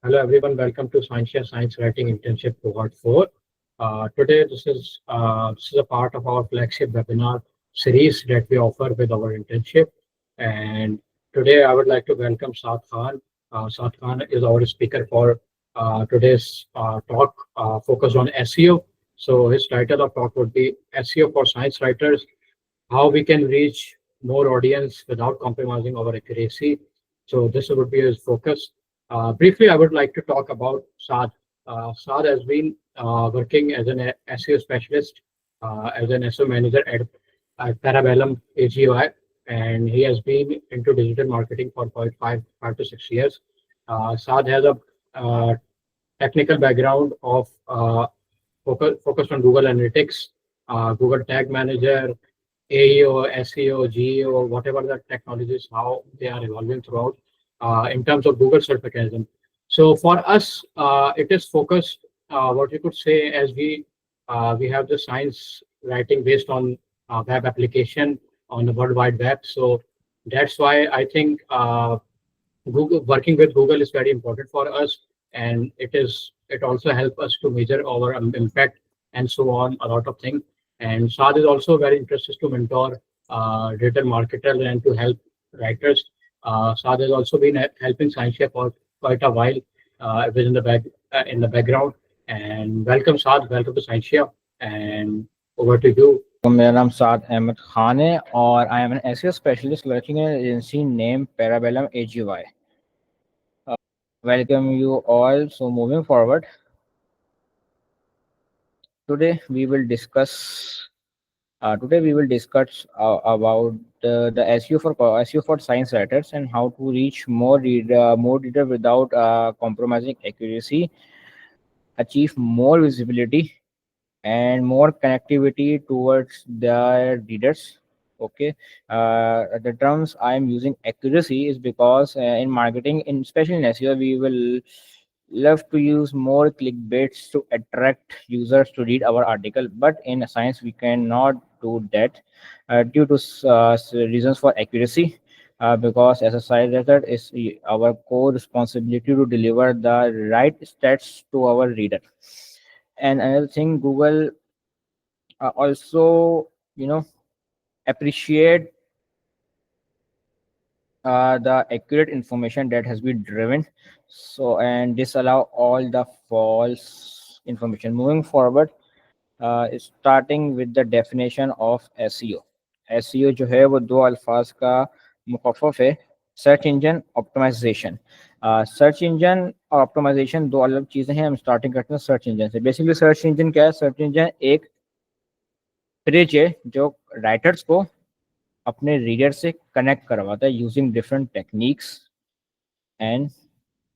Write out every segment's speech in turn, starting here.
Hello everyone, welcome to Scientia Science Writing Internship Cohort 4. Today this is a part of our flagship webinar series that we offer with our internship. And today I would like to welcome Saad Khan. Saad Khan is our speaker for today's talk focused on SEO. So his title of talk would be SEO for Science Writers, how we can reach more audience without compromising our accuracy. So this would be his focus. Briefly, I would like to talk about Saad. Saad has been working as an SEO specialist, as an SEO manager at Parabellum AGOI, and he has been into digital marketing for quite five to 6 years. Saad has a technical background of focused on Google Analytics, Google Tag Manager, AEO, SEO, GEO, whatever the technologies, how they are evolving throughout in terms of Google search mechanism. So for us, it is focused, what you could say, as we have the science writing based on web application on the World Wide Web. So that's why I think Google working with Google is very important for us, and it also helps us to measure our impact and so on, a lot of things. And Saad is also very interested to mentor digital marketers and to help writers. Saad has also been helping Scientia for quite a while within the in the background. And welcome Saad, welcome to Scientia, and over to you. तो मेरा नाम साद अहमद खान है और I am an SEO specialist working in agency name Parabellum AGY. Welcome you all. So moving forward, today we will discuss about the SEO for science writers and how to reach more reader without compromising accuracy, achieve more visibility and more connectivity towards their readers. Okay, the terms I am using accuracy is because in marketing, especially in SEO, we will love to use more clickbaits to attract users to read our article, but in science we cannot do that due to reasons for accuracy. Because as a science writer, it's our core responsibility to deliver the right stats to our reader. And another thing, Google also appreciate the accurate information that has been driven, so and disallow all the false information. Moving forward, starting with the definition of SEO जो है वो दो अल्फाज का मुखफ़फ़ है, search engine optimisation. Search engine और optimisation दो अलग चीज़ें हैं. हम स्टार्टिंग करते हैं सर्च इंजन से. बेसिकली सर्च इंजन क्या है? सर्च इंजन एक ब्रिज है जो राइटर्स को अपने रीडर से कनेक्ट करवाता है using different techniques and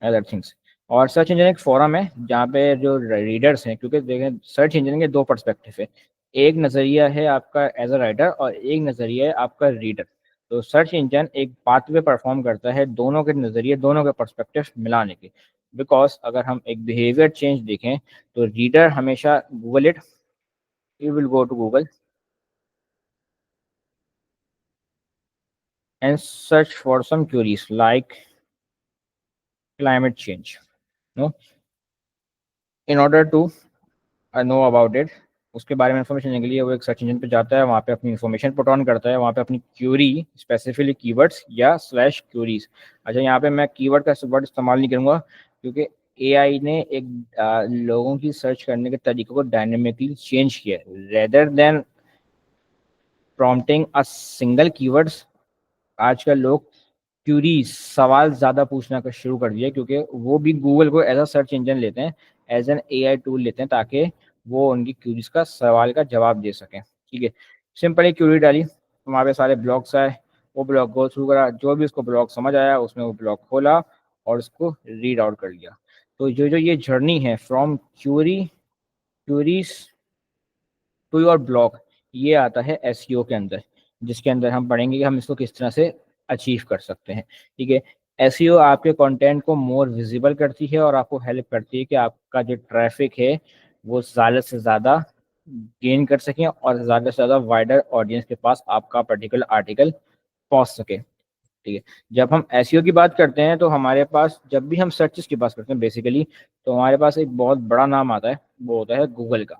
other things. और सर्च इंजन एक फोरम है जहाँ पे जो रीडर्स हैं, क्योंकि देखें सर्च इंजन के दो पर्सपेक्टिव है. एक नज़रिया है आपका एज अ राइटर और एक नज़रिया है आपका रीडर. तो सर्च इंजन एक पाथवे परफॉर्म करता है दोनों के नज़रिए, दोनों के पर्सपेक्टिव मिलाने के. बिकॉज अगर हम एक बिहेवियर चेंज देखें तो रीडर हमेशा Google it, you will go to Google and search for some queries like climate change. No, in order to know about it, उसके बारे में इन्फॉर्मेशन के लिए वो एक सर्च इंजन पे जाता है, वहाँ पे अपनी इन्फॉर्मेशन पुट ऑन करता है, वहाँ पे अपनी क्यूरी स्पेसिफिकली कीवर्ड्स या स्लैश क्यूरीज. अच्छा, यहाँ पे मैं कीवर्ड का वर्ड इस्तेमाल नहीं करूँगा क्योंकि एआई ने एक लोगों की सर्च करने के तरीके को डायनेमिकली चेंज किया है. Rather than prompting a single keywords, आजकल लोग क्यूरीज सवाल ज़्यादा पूछना का शुरू कर दिया, क्योंकि वो भी गूगल को एज अ सर्च इंजन लेते हैं, एज एन एआई टूल लेते हैं, ताकि वो उनकी क्यूरीज का सवाल का जवाब दे सकें. ठीक है, सिंपल ही क्यूरी डाली, वहाँ पे सारे ब्लॉग्स आए, वो ब्लॉग गो थ्रू करा, जो भी उसको ब्लॉग समझ आया उसमें वो ब्लॉग खोला और उसको रीड आउट कर लिया. तो जो ये जर्नी है from queries to your blog, ये आता है एसईओ के अंदर, जिसके अंदर हम पढ़ेंगे कि हम इसको किस तरह से अचीव कर सकते हैं. ठीक है, एसईओ आपके कंटेंट को मोर विजिबल करती है और आपको हेल्प करती है कि आपका जो ट्रैफिक है वो ज़्यादा से ज़्यादा गेन कर सकें और ज़्यादा से ज़्यादा वाइडर ऑडियंस के पास आपका पर्टिकुलर आर्टिकल पहुंच सके. ठीक है। जब हम एसईओ की बात करते हैं तो हमारे पास, जब भी हम सर्चेस की बात करते हैं बेसिकली, तो हमारे पास एक बहुत बड़ा नाम आता है, वो होता है गूगल का।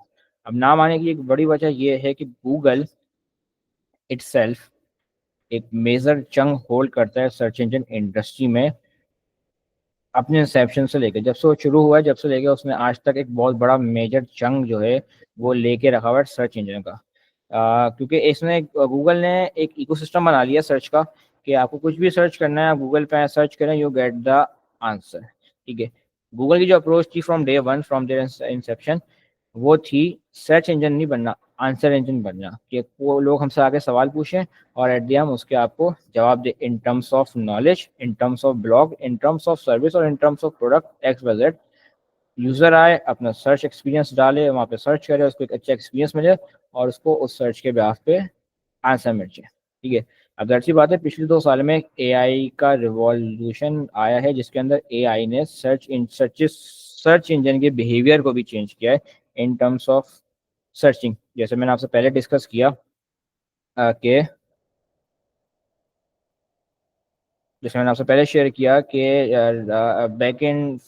अब नाम आने की एक बड़ी वजह ये है कि गूगल इटसेल्फ एक मेजर चंक होल्ड करता है सर्च इंजन इंडस्ट्री में। अपने इंसेप्शन से लेकर, जब से वो शुरू हुआ है, जब से लेकर उसने आज तक एक बहुत बड़ा मेजर चंक जो है वो लेके रखा हुआ है सर्च इंजन का। क्योंकि इसने, गूगल ने एक इकोसिस्टम बना लिया सर्च का, कि आपको कुछ भी सर्च करना है, आप गूगल पे सर्च करें, यू गेट द आंसर। ठीक है। गूगल की जो अप्रोच थी from day one, from their inception, वो थी सर्च इंजन नहीं बनना, आंसर इंजन बनना, कि वो लोग हमसे आके सवाल पूछें और एट दी हम उसके आपको जवाब दे, in terms of knowledge, in terms of blog, in terms of service और in terms of product X Y Z. User आए, अपना सर्च एक्सपीरियंस डाले, वहाँ पे सर्च करे, उसको एक अच्छा एक्सपीरियंस मिले और उसको उस सर्च के बेहाफ पे आंसर मिल जाए। ठीक है। अब जाहिर सी बात है, पिछले 2 साल में एआई का रिवॉल्यूशन आया है, जिसके अंदर एआई ने सर्च इंजन के बिहेवियर को भी चेंज किया है इन टर्म्स ऑफ सर्चिंग। जैसे मैंने आपसे पहले डिस्कस किया कि जैसे मैंने आपसे पहले शेयर किया कि बैक एंड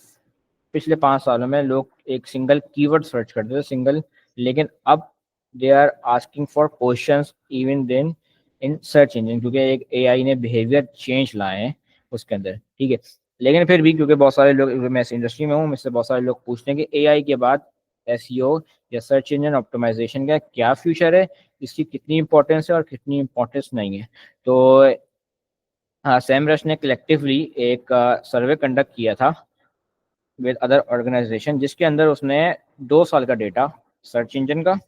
पिछले 5 सालों में लोग एक सिंगल कीवर्ड सर्च करते थे, सिंगल, लेकिन अब they are asking for questions even then in search engine, क्योंकि एक एआई ने बिहेवियर चेंज लाए हैं उसके अंदर। ठीक है। लेकिन फिर भी, क्योंकि बहुत सारे लोग, मैं इस इंडस्ट्री में हूँ, मुझसे बहुत सारे लोग पूछते हैं कि एआई के बाद एसईओ या सर्च इंजन ऑप्टिमाइजेशन का क्या फ्यूचर है, इसकी कितनी इंपॉर्टेंस है और कितनी इंपॉर्टेंस नहीं है। तो हाँ, सैमरश ने कलेक्टिवली एक सर्वे कंडक्ट किया था विद अदर ऑर्गेनाइजेशन, जिसके अंदर उसने 2 साल का डेटा सर्च इंजन का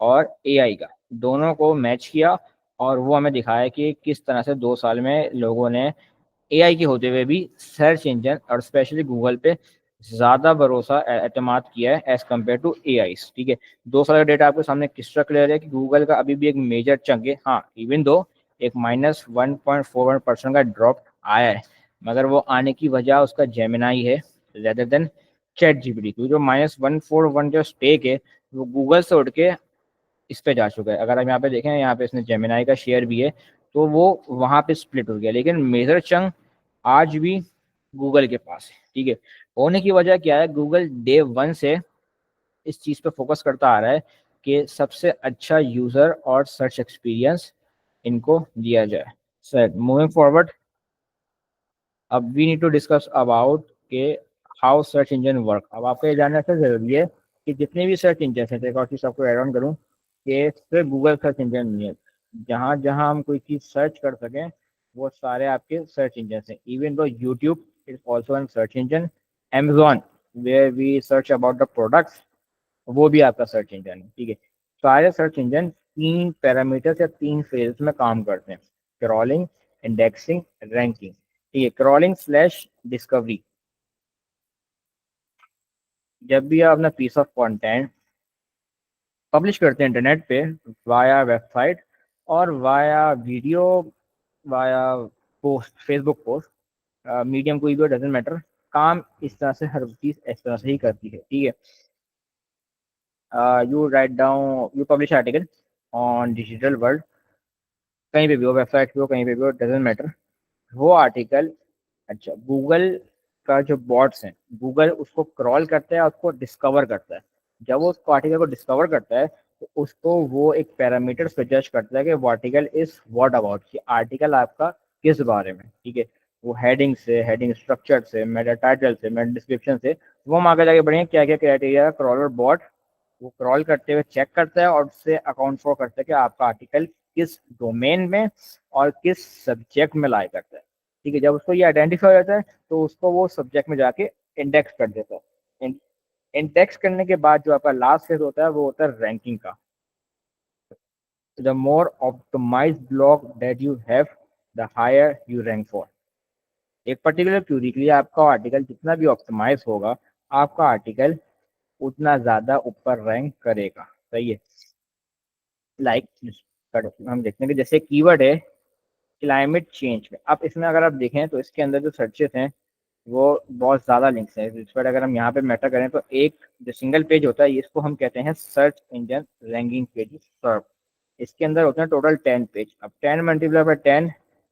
और एआई का दोनों को मैच किया, और वो हमें दिखाया कि किस तरह से 2 साल में लोगों ने एआई के होते हुए भी सर्च इंजन और स्पेशली गूगल पे ज्यादा भरोसा एतमाद किया है एज कम्पेयर टू एआई। ठीक है। 2 साल का डेटा आपके सामने क्रिस्टल क्लियर है कि गूगल का अभी भी एक मेजर चंक है, हाँ, इवन दो एक -1.41% का ड्रॉप आया है, मगर वो आने की वजह उसका जेमिनाई है रेदर देन चैट जीपीटी, क्योंकि जो -141 जो स्टेक है वो गूगल से उठ के इस पे जा चुका है। अगर हम यहाँ पे देखें, यहाँ पे इसने जेमिनाई का शेयर भी है, तो वो वहां पे स्प्लिट हो गया, लेकिन मेजर चंक आज भी गूगल के पास है। ठीक है। होने की वजह क्या है, गूगल डे वन से इस चीज पे फोकस करता आ रहा है कि सबसे अच्छा यूजर और सर्च एक्सपीरियंस इनको दिया जाए। सर, मूविंग फॉरवर्ड, अब we need to discuss about के हाउ सर्च इंजन वर्क। अब आपको ये जानना से जरूरी है कि जितने भी सर्च इंजन है, एक और चीज आपको एड ऑन करूँ कि सिर्फ गूगल सर्च इंजन नहीं है, जहाँ जहाँ हम कोई चीज सर्च कर सकें वो सारे आपके सर्च इंजन हैं। Even though YouTube is also an search engine, Amazon where we search about the products, वो भी आपका सर्च इंजन है। ठीक है। सारे सर्च इंजन 3 पैरामीटर्स या 3 फेज में काम करते हैं, क्रॉलिंग, इंडेक्सिंग, रैंकिंग। ठीक है। क्रॉलिंग स्लैश डिस्कवरी, जब भी आप अपना पीस ऑफ कंटेंट पब्लिश करते हैं इंटरनेट पे वाया वेबसाइट और via video, via post, Facebook post, medium कोई भी, डजेंट मैटर, काम इस तरह से हर चीज इस तरह से ही करती है। ठीक है। You write down, you publish article on digital world, कहीं पे भी हो, वेबसाइट पे हो, कहीं पे भी हो, डजेंट मैटर, वो आर्टिकल, अच्छा, गूगल का जो बॉट्स हैं, गूगल उसको क्रॉल करता है और उसको डिस्कवर करता है। जब वो उसको आर्टिकल को डिस्कवर करता है तो उसको वो एक पैरामीटर सजेस्ट करता है कि वो आर्टिकल इज व्हाट अबाउट, कि आर्टिकल आपका किस बारे में। ठीक है। वो हेडिंग से, हेडिंग स्ट्रक्चर से, मेटा टाइटल से, मेटा डिस्क्रिप्शन से, वो हम आगे जाके बढ़ेंगे क्या क्या क्राइटेरिया क्रॉलर बॉट वो क्रॉल करते हुए चेक करता है और उससे अकाउंट फॉर करता है कि आपका आर्टिकल किस डोमेन में और किस सब्जेक्ट में लाई करता है। ठीक है। जब उसको ये आइडेंटिफाई हो जाता है तो उसको वो सब्जेक्ट में जाके इंडेक्स कर देता है। इंडेक्स करने के बाद जो आपका लास्ट फेज होता है वो होता है रैंकिंग का। The more optimized blog that you have, the higher you rank for. एक पर्टिकुलर क्यूरी के लिए आपका आर्टिकल जितना भी ऑप्टिमाइज होगा, आपका आर्टिकल उतना ज्यादा ऊपर रैंक करेगा। सही है। लाइक हम देखते हैं कि जैसे कीवर्ड है क्लाइमेट चेंज में, अब इसमें अगर आप देखें तो इसके अंदर जो सर्चेस हैं वो बहुत ज़्यादा लिंक्स हैं। इस पर अगर हम यहाँ पे मैटर करें तो एक जो सिंगल पेज होता है इसको हम कहते हैं सर्च इंजन रैंकिंग पेज सर्व। इसके अंदर होते हैं टोटल 10 पेज। अब 10 मल्टीप्लाई बाय 10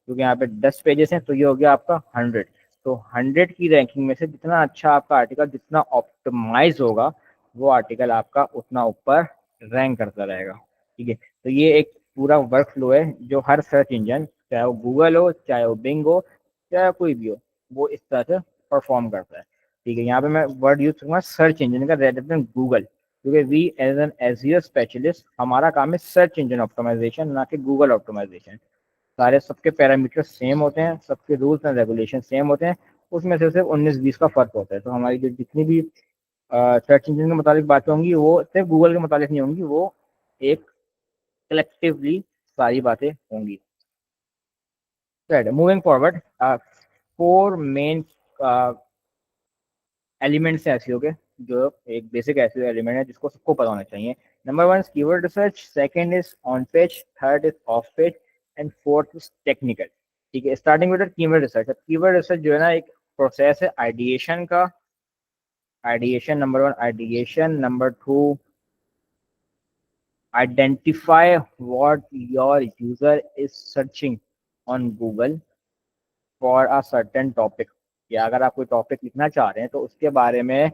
क्योंकि यहाँ पे 10 पेजेस हैं, तो ये हो गया आपका 100। तो 100 की रैंकिंग में से जितना अच्छा आपका आर्टिकल, जितना ऑप्टिमाइज होगा, वो आर्टिकल आपका उतना ऊपर रैंक करता रहेगा। ठीक है, तो ये एक पूरा वर्क फ्लो है जो हर सर्च इंजन, चाहे वो गूगल हो, चाहे वो बिंग हो, चाहे कोई भी हो, वो इस तरह से परफॉर्म करता है। ठीक है, यहाँ पे मैं वर्ड यूज करूंगा सर्च इंजन का रेदर देन गूगल, क्योंकि we as an SEO specialist हमारा काम है सर्च इंजन ऑप्टिमाइजेशन, ना कि गूगल ऑप्टिमाइजेशन। सारे सबके पैरामीटर सेम होते हैं, सबके रूल्स एंड रेगुलेशन सेम होते हैं, उसमें से सिर्फ 19-20 का फर्क होता है। तो हमारी जो जितनी भी सर्च इंजन के मुताबिक बातें होंगी वो सिर्फ गूगल के मुताबिक नहीं होंगी, वो एक कलेक्टिवली सारी बातें होंगी। मूविंग फॉरवर्ड, 4 मेन एलिमेंट्स हैं एसईओ के, जो एक बेसिक एसईओ एलिमेंट है जिसको सबको पता होना चाहिए। Number 1 is keyword research, second is on page, third is of page, and fourth is technical. ठीक है, starting with keyword research. Keyword research जो है ना, एक प्रोसेस है आइडिएशन का। Ideation, number 1 ideation, number 2 identify what your user is searching on Google for a certain topic। या अगर आप कोई टॉपिक लिखना चाह रहे हैं तो उसके बारे में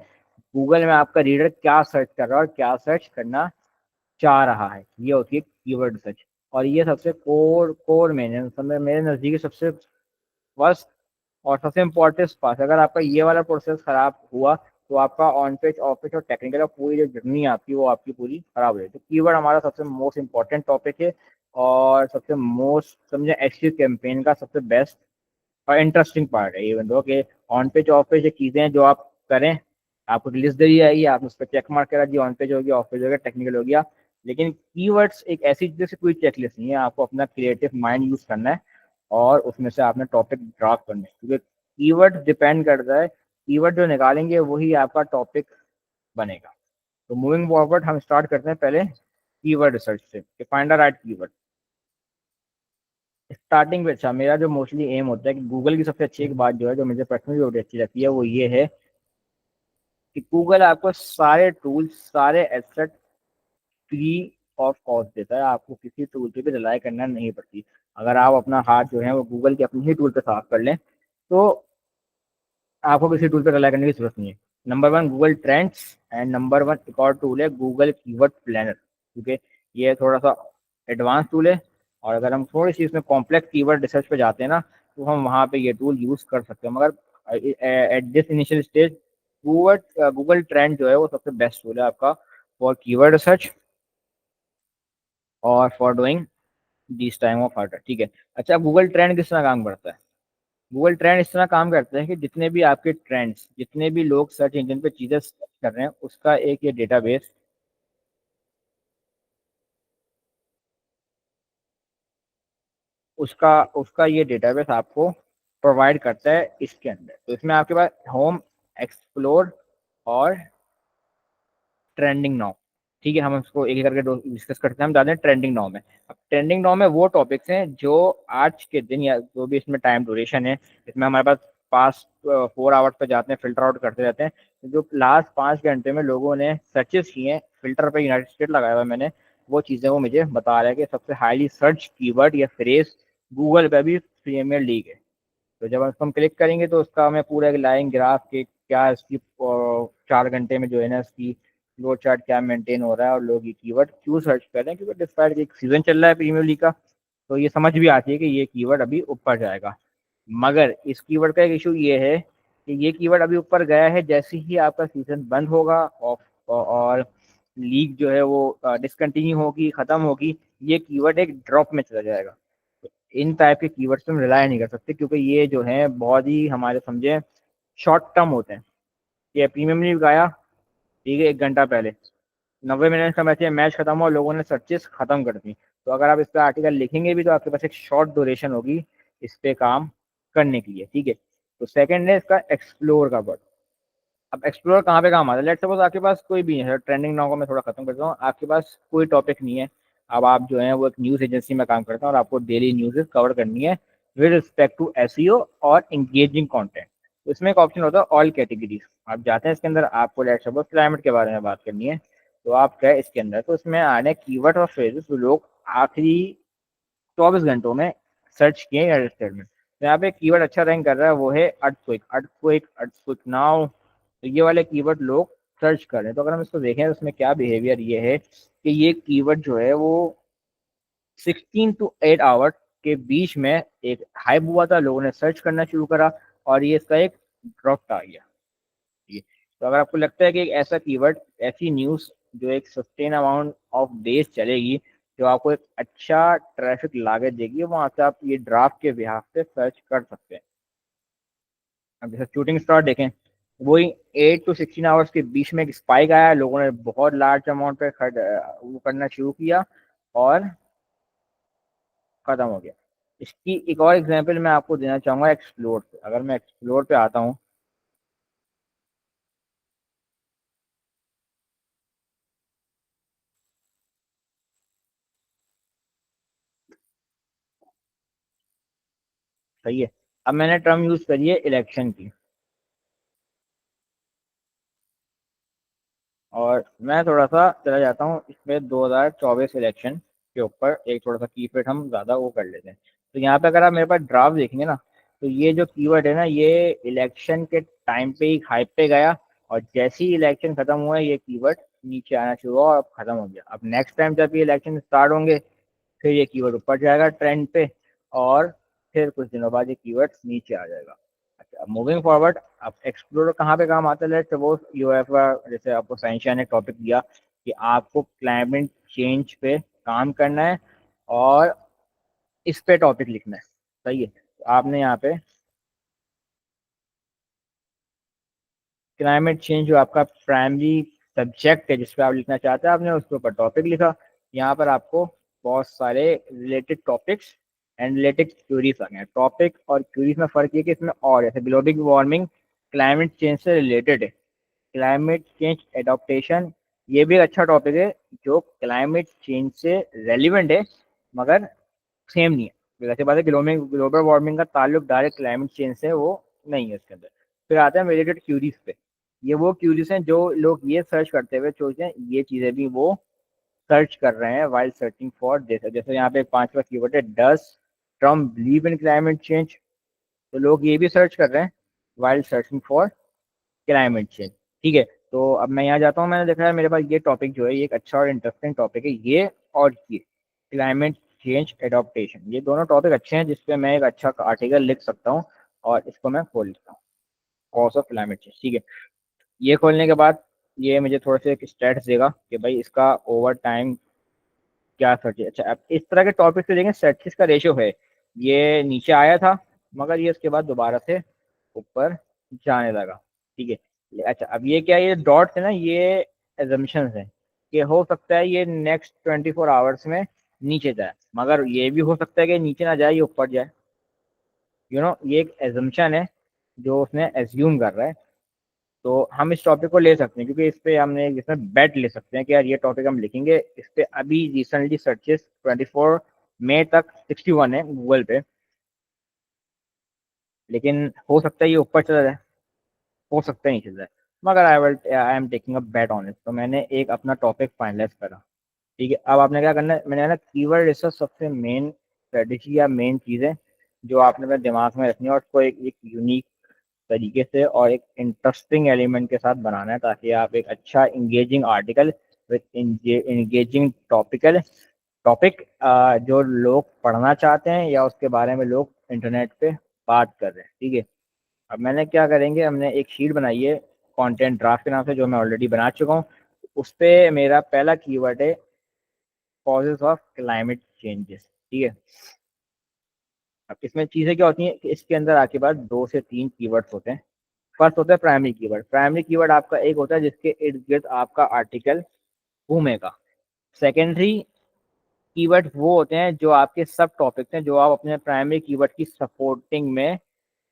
गूगल में आपका रीडर क्या सर्च कर रहा है और क्या सर्च करना चाह रहा है, ये होती है कीवर्ड सर्च। और ये सबसे कोर मेन मेरे नज़दीक सबसे फर्स्ट और सबसे इम्पोर्टेंट पास। अगर आपका ये वाला प्रोसेस खराब हुआ तो आपका ऑन पेज, ऑफ पेज और टेक्निकल का पूरी जो जर्नी है आपकी, वो आपकी पूरी खराब हो जाएगी। तो कीवर्ड हमारा सबसे मोस्ट इम्पॉर्टेंट टॉपिक है और सबसे मोस्ट समझे एचटीएम कैंपेन का सबसे बेस्ट और इंटरेस्टिंग पार्ट है। इवन दो कि ऑन पेज ऑफ पेज चीज़ें हैं जो आप करें, आपको लिस्ट दे दी जाएगी, आप उस पर चेक मार्क करा दी, ऑन पेज हो गया, ऑफ पेज हो गया, टेक्निकल हो गया। लेकिन कीवर्ड्स एक ऐसी चीज़ से कोई चेकलिस्ट नहीं है, आपको अपना क्रिएटिव माइंड यूज करना है और उसमें से आपने टॉपिक ड्राफ्ट करना है, क्योंकि कीवर्ड डिपेंड करता है, कीवर्ड जो निकालेंगे वही आपका टॉपिक बनेगा। तो मूविंग फॉरवर्ड हम स्टार्ट करते हैं पहले कीवर्ड रिसर्च से, कि find the right keyword. Starting में अच्छा, मेरा जो मोस्टली एम होता है कि गूगल की सबसे अच्छी एक बात जो है, जो मुझे पर्सनली बहुत अच्छी लगती है, वो ये है कि गूगल आपको सारे टूल्स, सारे एसेट फ्री ऑफ कॉस्ट देता है। आपको किसी टूल पे भी रिलाई करना नहीं पड़ती। अगर आप अपना हाथ जो है वो गूगल के अपने ही टूल पे साफ कर लें तो आपको किसी टूल पे रिलाई करने की जरूरत नहीं है। Number 1 Google trends, and number 1 एक और टूल है गूगल कीवर्ड प्लानर, क्योंकि ये थोड़ा सा एडवांस टूल है। और अगर हम थोड़ी सी इसमें कॉम्प्लेक्स कीवर्ड रिसर्च पे जाते हैं ना, तो हम वहाँ पे ये टूल यूज़ कर सकते हैं। मगर at this initial stage Google trend जो है वो सबसे बेस्ट टूल है आपका फॉर कीवर्ड रिसर्च और for doing this time of harder. ठीक है, अच्छा गूगल ट्रेंड किस तरह काम करता है? गूगल ट्रेंड इस तरह काम करते हैं कि जितने भी आपके ट्रेंड्स, जितने भी लोग सर्च इंजन पे चीज़ें सर्च कर रहे हैं, उसका एक ये डेटाबेस, उसका उसका ये डेटाबेस आपको प्रोवाइड करता है इसके अंदर। तो इसमें आपके पास होम, एक्सप्लोर और ट्रेंडिंग नाउ। ठीक है, हम उसको एक एक करके डिस्कस करते हैं। हम जाते हैं ट्रेंडिंग नाउ में। अब ट्रेंडिंग नाउ में वो टॉपिक्स हैं जो आज के दिन, या जो भी इसमें टाइम ड्यूरेशन है, इसमें हमारे पास पास 4 आवर्स पे जाते हैं, फिल्टर आउट करते रहते हैं। जो लास्ट 5 घंटे में लोगों ने सर्चेस किए हैं, फिल्टर पे यूनाइटेड स्टेट लगाया हुआ है मैंने, वो चीज़ें वो मुझे बता रहा है कि सबसे हाईली सर्च कीवर्ड या फ्रेज गूगल पे भी प्रीमियर लीग है। तो जब हम क्लिक करेंगे तो उसका हमें पूरा एक लाइन ग्राफ के क्या इसकी 4 घंटे में जो है ना इसकी ग्रोथ चार्ट क्या मेंटेन हो रहा है और लोग ये कीवर्ड क्यों सर्च कर रहे हैं, क्योंकि डिस्पाइट एक सीजन चल रहा है प्रीमियर लीग का, तो ये समझ भी आती है कि ये कीवर्ड अभी ऊपर जाएगा। मगर इस कीवर्ड का एक इशू ये है कि ये कीवर्ड अभी ऊपर गया है, जैसे ही आपका सीजन बंद होगा और लीग जो है वो डिसकंटिन्यू होगी, खत्म होगी, ये कीवर्ड एक ड्रॉप में चला जाएगा। तो इन टाइप के कीवर्ड्स पे हम रिलाई नहीं कर सकते, क्योंकि ये जो है बहुत ही हमारे समझे शॉर्ट टर्म होते हैं। ये प्रीमियम लीग आया, ठीक है, 1 घंटा पहले 90 मिनट का मैच है, मैच खत्म हुआ, लोगों ने सर्चेस खत्म कर दी। तो अगर आप इस पर आर्टिकल लिखेंगे भी तो आपके पास एक शॉर्ट ड्यूरेशन होगी इस पे काम करने के लिए। ठीक है, तो सेकंड है इसका एक्सप्लोर का वर्ड। अब एक्सप्लोर कहाँ पे काम आता है? लेट्स सपोज आपके पास कोई भी है, ट्रेंडिंग नाउ को मैं थोड़ा खत्म करता हूँ, आपके पास कोई टॉपिक नहीं है। अब आप जो है वो एक न्यूज़ एजेंसी में काम करते हैं और आपको डेली न्यूज़ कवर करनी है विद रिस्पेक्ट टू एसईओ और इंगेजिंग कंटेंट। तो इसमें एक ऑप्शन होता है ऑल कैटेगरीज। आप जाते हैं इसके अंदर, आपको लेट्स सपोज क्लाइमेट के बारे में बात करनी है, तो आप क्या इसके अंदर, तो इसमें आने कीवर्ड और फ्रेजेस जो लोग आखिरी 24 घंटों में सर्च किए यूनाइटेड स्टेट में। तो यहाँ पे कीवर्ड अच्छा रैंक कर रहा है वो है अर्थक्वेक, अर्थक्वेक, अर्थक्वेक नाउ। तो ये वाले कीवर्ड लोग सर्च कर रहे हैं। तो अगर हम इसको देखें तो उसमें क्या बिहेवियर ये है कि ये कीवर्ड जो है वो 16 to 8 आवर के बीच में एक हाइप हुआ था, लोगों ने सर्च करना शुरू करा और ये इसका एक ड्रॉप आ गया। ठीक है, तो अगर आपको लगता है कि एक ऐसा कीवर्ड, ऐसी न्यूज जो एक सस्टेन अमाउंट ऑफ डेज चलेगी, जो आपको एक अच्छा ट्रैफिक लागत देगी, वहां से आप ये ड्राफ्ट के बिहाफ पे सर्च कर सकते हैं। अब जैसे शूटिंग स्टार देखें, वही 8 to 16 आवर्स के बीच में एक स्पाइक आया, लोगों ने बहुत लार्ज अमाउंट पे वो करना शुरू किया और खत्म हो गया। इसकी एक और एग्जांपल मैं आपको देना चाहूंगा एक्सप्लोर पे। अगर मैं एक्सप्लोर पे आता हूँ, सही है, अब मैंने टर्म यूज करी है इलेक्शन की, और मैं थोड़ा सा चला जाता हूँ इसमें 2024 इलेक्शन के ऊपर, एक थोड़ा सा कीवर्ड हम ज़्यादा वो कर लेते हैं। तो यहाँ पे अगर आप मेरे पास ड्राफ्ट देखेंगे ना, तो ये जो कीवर्ड है ना, ये इलेक्शन के टाइम पे ही हाइप पे गया, और जैसे ही इलेक्शन खत्म हुआ ये कीवर्ड नीचे आना शुरू हुआ और अब खत्म हो गया। अब नेक्स्ट टाइम जब ये इलेक्शन स्टार्ट होंगे, फिर ये कीवर्ड ऊपर जाएगा ट्रेंड पे, और फिर कुछ दिनों बाद ये कीवर्ड नीचे आ जाएगा। अच्छा, मूविंग फॉरवर्ड, अब एक्सप्लोर कहाँ पे काम आता है? लेट्स सपोज यू हैव, जैसे आपको साइंशिया ने टॉपिक दिया कि आपको क्लाइमेट चेंज पे काम करना है और इस पे टॉपिक लिखना है, सही है। तो आपने यहाँ पे क्लाइमेट चेंज जो आपका प्राइमरी सब्जेक्ट है जिस पे आप लिखना चाहते हैं, आपने उसके ऊपर टॉपिक लिखा। यहाँ पर आपको बहुत सारे related topics and related queries आ गए। टॉपिक और क्यूरीज में फर्क ये कि इसमें और जैसे ग्लोबल वार्मिंग क्लाइमेट चेंज से रिलेटेड है, क्लाइमेट चेंज एडॉप्टेशन ये भी एक अच्छा टॉपिक है जो क्लाइमेट चेंज से रेलिवेंट है, मगर सेम नहीं है। वैसे बात है, ग्लोबल ग्लोबल वार्मिंग का ताल्लुक डायरेक्ट क्लाइमेट चेंज से वो नहीं है इसके अंदर। फिर आते हैं रिलेटेड क्यूरीज पे। ये वो क्यूरीज हैं जो लोग ये सर्च करते हुए सोचते हैं, ये चीजें भी वो सर्च कर रहे हैं वाइल सर्चिंग फॉर दिस। जैसे यहाँ पे पांचवा कीवर्ड है does Trump believe in climate change, तो लोग ये भी सर्च कर रहे हैं while searching for climate change. ठीक है, तो अब मैं यहाँ जाता हूँ, मैंने देखा है मेरे पास ये टॉपिक जो है ये एक अच्छा और इंटरेस्टिंग टॉपिक है, ये और ये क्लाइमेट चेंज एडॉप्टेशन, ये दोनों टॉपिक अच्छे हैं जिसपे मैं एक अच्छा आर्टिकल लिख सकता हूँ, और इसको मैं खोल लेता हूँ, कॉज ऑफ क्लाइमेट चेंज। ठीक है, ये खोलने के बाद ये मुझे थोड़ा सा एक स्टैट्स देगा कि भाई इसका ओवर टाइम क्या सर्च है। अच्छा, अब इस तरह के टॉपिक से देखें सर्चेस का रेशियो है, ये नीचे आया था मगर ये उसके बाद दोबारा से ऊपर जाने लगा। ठीक है, अच्छा अब ये क्या, ये डॉट्स है ना, ये एजम्पशंस है कि हो सकता है ये नेक्स्ट 24 आवर्स में नीचे जाए, मगर ये भी हो सकता है कि नीचे ना जाए, ये ऊपर जाए। ये एक एजम्पशन है जो उसने एज्यूम कर रहा है। तो हम इस टॉपिक को ले सकते हैं क्योंकि इस पे हमने इसमें बेट ले सकते हैं कि यार ये टॉपिक हम लिखेंगे। इस पे अभी रिसेंटली सर्चेस 24 मई तक 61 है गूगल पे, लेकिन हो सकता है ये ऊपर चला जाए, हो सकता है नहीं चल जाए, मगर I am taking a bet on it. तो मैंने एक अपना टॉपिक फाइनलाइज करा। ठीक है, अब आपने क्या करना है, मैंने ना कीवर्ड रिसर्च सबसे मेन स्ट्रेटेजी या मेन चीज़ है जो आपने अपने दिमाग में रखनी है, और उसको एक यूनिक तरीके से और एक इंटरेस्टिंग एलिमेंट के साथ बनाना है, ताकि आप एक अच्छा engaging article with engaging topical topic जो लोग पढ़ना चाहते हैं या उसके बारे में लोग इंटरनेट पे बात कर रहे हैं। ठीक है, अब मैंने क्या करेंगे, हमने एक शीट बनाई है कंटेंट ड्राफ्ट के नाम से जो मैं ऑलरेडी बना चुका हूँ। उस पे मेरा पहला कीवर्ड है कॉजेज ऑफ क्लाइमेट चेंजेस। ठीक है, अब इसमें चीज़ें क्या होती हैं कि इसके अंदर आके बाद 2 से 3 कीवर्ड्स होते हैं। फर्स्ट होता है प्राइमरी कीवर्ड। प्राइमरी कीवर्ड आपका एक होता है जिसके इर्द गिर्द आपका आर्टिकल घूमेगा। सेकेंडरी कीवर्ड वो होते हैं जो आपके सब टॉपिक्स हैं जो आप अपने प्राइमरी कीवर्ड की सपोर्टिंग में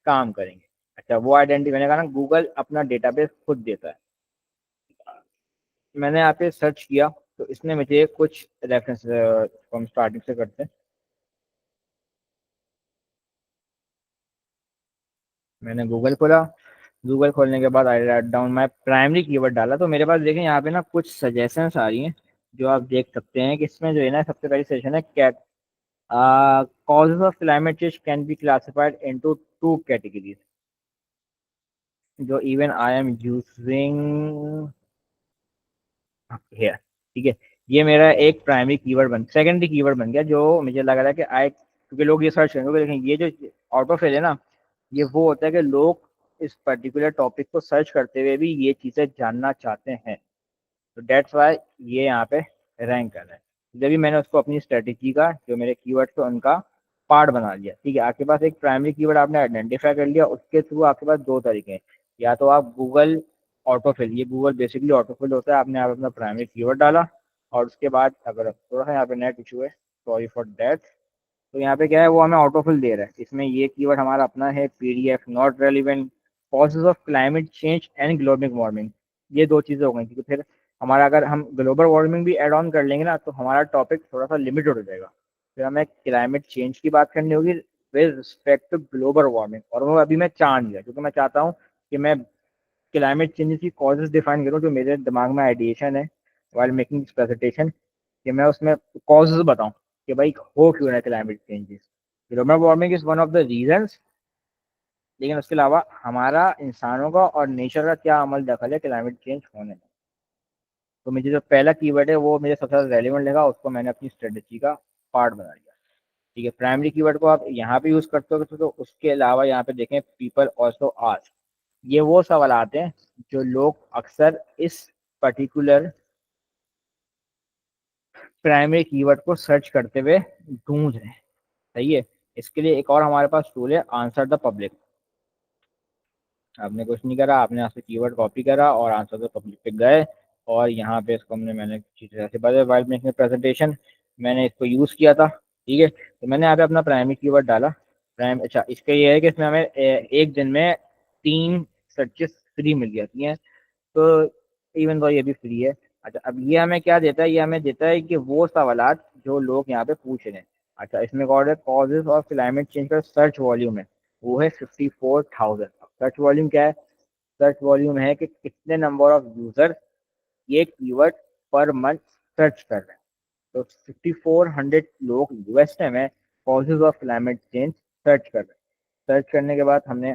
काम करेंगे। अच्छा, वो आइडेंटिटी मैंने कहा ना, गूगल अपना डेटाबेस खुद देता है। मैंने यहाँ पे सर्च किया तो इसने मुझे कुछ रेफरेंस, हम स्टार्टिंग से करते हैं। मैंने गूगल खोला, गूगल खोलने के बाद I write down my primary keyword डाला, तो मेरे पास देखें यहाँ पे ना कुछ सजेशंस आ रही हैं जो आप देख सकते हैं कि इसमें जो है ना सबसे पहली सजेशन है क्या, causes of climate change can be classified into two categories, जो even I am using here, ठीक है। ये मेरा एक प्राइमरी कीवर्ड सेकेंडरी कीवर्ड बन गया, जो मुझे लग रहा है कि क्योंकि लोग ये सर्च करेंगे, लेकिन ये जो ऑटोफिल है ना, ये वो होता है कि लोग इस पर्टिकुलर टॉपिक को सर्च करते हुए भी ये चीज़ें जानना चाहते हैं, तो डेट्स वाई ये यहाँ पे रैंक कर रहा है। जब भी मैंने उसको अपनी स्ट्रेटेजी का, जो मेरे कीवर्ड थे उनका पार्ट बना लिया, ठीक है। आपके पास एक प्राइमरी कीवर्ड आपने आइडेंटिफाई कर लिया, उसके थ्रू आपके पास दो तरीके हैं, या तो आप गूगल ऑटोफिल, ये गूगल बेसिकली ऑटोफिल होता है, आपने आप अपना प्राइमरी कीवर्ड डाला और उसके बाद अगर थोड़ा सा यहाँ पे नेट इशू है, सॉरी फॉर दैट, तो यहाँ पे क्या है, वो हमें ऑटोफिल दे रहा है। इसमें ये कीवर्ड हमारा अपना है, PDF not relevant, causes of climate change and global warming, ये दो चीज़ें हो गई, क्योंकि फिर हमारा अगर हम ग्लोबल वार्मिंग भी ऐड ऑन कर लेंगे ना, तो हमारा टॉपिक थोड़ा सा लिमिटेड हो जाएगा। फिर हमें क्लाइमेट चेंज की बात करनी होगी with respect to global warming, और वो अभी मैं चाह नहीं रहा, क्योंकि मैं चाहता हूँ कि मैं क्लाइमेट चेंज की कॉजेज डिफाइन करूँ, जो मेरे दिमाग में आइडिएशन है वाइल मेकिंग दिस प्रेजेंटेशन, कि मैं उसमें कॉजेज बताऊँ कि भाई हो क्यों रहा है climate changes. Global warming is one of the reasons, लेकिन उसके अलावा हमारा इंसानों का और नेचर का क्या अमल दखल है क्लाइमेट चेंज होने में। तो मुझे जो पहला कीवर्ड है वो मुझे सबसे ज़्यादा रेलिवेंट लगा, उसको मैंने अपनी स्ट्रेटेजी का पार्ट बना लिया, ठीक है। प्राइमरी कीवर्ड को आप यहाँ पे यूज़ करते हो, तो उसके अलावा यहाँ पे देखें पीपल ऑल्सो आस्क, ये वो सवाल आते हैं जो लोग अक्सर इस पर्टिकुलर प्राइमरी कीवर्ड को सर्च करते हुए ढूंढ रहे हैं, सही है। इसके लिए एक और हमारे पास टूल है, आंसर द पब्लिक। आपने कुछ नहीं करा, आपने यहाँ से कीवर्ड कॉपी करा और आंसर द पब्लिक पे गए, और यहाँ पे इसको मैंने चीज़ें ऐसे बताया, वाइल मेकिंग प्रेजेंटेशन मैंने इसको यूज़ किया था, ठीक है। तो मैंने यहाँ पे अपना प्राइमरी कीवर्ड डाला, अच्छा इसका ये है कि इसमें हमें एक दिन में 3 सर्चेस फ्री मिल जाती हैं, तो इवन तो ये भी फ्री है। अच्छा, अब ये हमें क्या देता है, ये हमें देता है कि वो सवालात जो लोग यहाँ पे पूछ रहे हैं। अच्छा, इसमें कॉल्ड है कॉजेज ऑफ क्लाइमेट चेंज का सर्च वॉल्यूम है, वो है 54,000। सर्च वॉल्यूम क्या है? सर्च वॉल्यूम है कि कितने नंबर ऑफ यूजर ये कीवर्ड पर मंथ सर्च कर रहे हैं। तो 5400 लोग यूएस में causes of climate change search कर रहे हैं। सर्च करने के बाद हमने,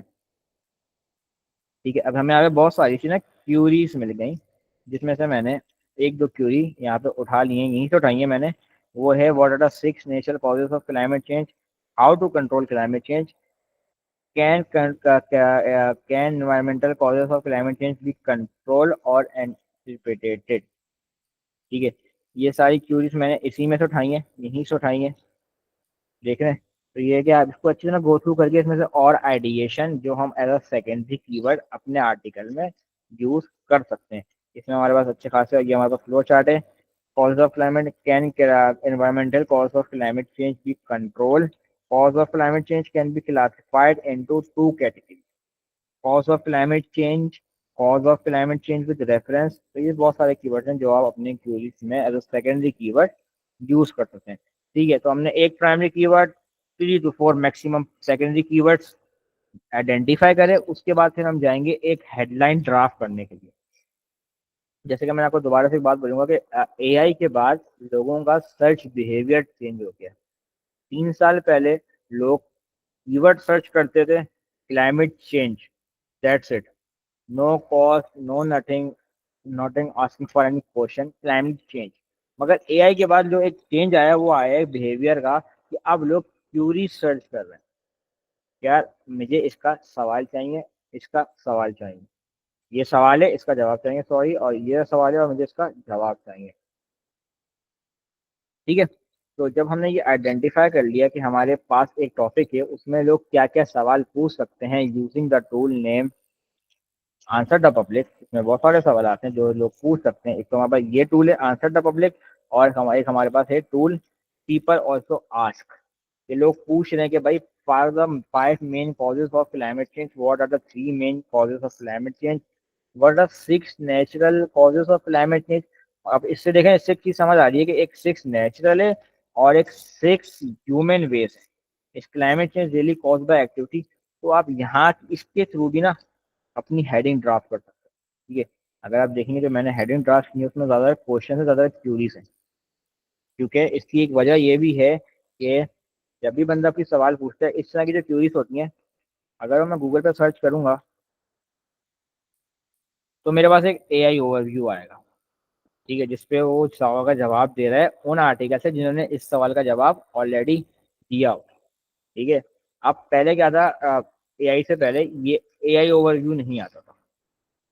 ठीक है, अब हमें यहाँ पे बहुत सारी चीज़ें क्यूरीज मिल गई, जिसमें से मैंने एक दो क्यूरी यहाँ पे उठा ली है, यहीं से उठाई है मैंने। वो है what are the 6 natural causes of climate change, how to control climate change, can environmental causes of climate change be control और एंटिसिपेटेड, ठीक है। ये सारी क्यूरीज मैंने इसी में से उठाई हैं, यहीं से उठाई हैं, देख रहे हैं। तो ये है कि आप इसको अच्छी तरह गो थ्रू करके इसमें से और आइडिएशन जो हम एज अ सेकेंडरी कीवर्ड अपने आर्टिकल में यूज कर सकते हैं। इसमें हमारे पास अच्छे खासे, ये हमारे पास फ्लो चार्ट है। Cause of climate can environmental cause of climate change be control, cause of climate change can be classified into 2 category, cause of climate change, cause of climate change with reference. तो ये बहुत सारे keyword हैं जो आप अपने queries में as a secondary keyword use कर सकते हैं, ठीक है। तो हमने एक primary keyword, 3 to 4 maximum secondary keywords identify करें, उसके बाद फिर हम जाएंगे एक हेडलाइन ड्राफ्ट करने के लिए। जैसे कि मैं आपको दोबारा से एक बात बोलूंगा कि एआई के बाद लोगों का सर्च बिहेवियर चेंज हो गया। 3 साल पहले लोग कीवर्ड सर्च करते थे, climate change, that's it, no cost, no nothing, nothing asking for any question, climate change. मगर एआई के बाद जो एक चेंज आया, वो आया है बिहेवियर का, कि अब लोग क्यूरी सर्च कर रहे हैं। यार मुझे इसका सवाल चाहिए, इसका सवाल चाहिए, ये सवाल है इसका जवाब चाहिए, सॉरी, और ये सवाल है और मुझे इसका जवाब चाहिए, ठीक है। तो जब हमने ये आइडेंटिफाई कर लिया कि हमारे पास एक टॉपिक है, उसमें लोग क्या क्या सवाल पूछ सकते हैं using the tool name answer the public, इसमें बहुत सारे सवाल आते हैं जो लोग पूछ सकते हैं। एक तो हमारे पास ये टूल है आंसर द पब्लिक, और एक हमारे पास है टूल पीपल ऑल्सो आस्क। ये लोग पूछ रहे हैं कि भाई for the 5 main causes of climate change, what are the 3 main causes of climate change, what are 6 natural causes of climate change. अब इससे देखें, इससे चीज समझ आ रही है कि एक 6 नेचुरल है और एक 6 ह्यूमन वेज है। इस climate change really cause by activity. तो आप यहाँ इसके थ्रू भी ना अपनी हेडिंग ड्राफ्ट कर सकते हैं, ठीक है। अगर आप देखेंगे जो मैंने हेडिंग ड्राफ्ट की है, उसमें ज़्यादा क्वेश्चन से ज़्यादा क्यूरीज हैं, क्योंकि इसकी एक वजह ये भी है कि जब भी बंदा कोई सवाल पूछता है इस तरह की जो क्यूरीज होती हैं, अगर मैं गूगल पे सर्च करूंगा तो मेरे पास एक एआई ओवरव्यू आएगा, ठीक है, जिसपे वो सवाल का जवाब दे रहा है उन आर्टिकल से जिन्होंने इस सवाल का जवाब ऑलरेडी दिया हो। ठीक है। अब पहले क्या था, एआई से पहले ये एआई ओवरव्यू नहीं आता था,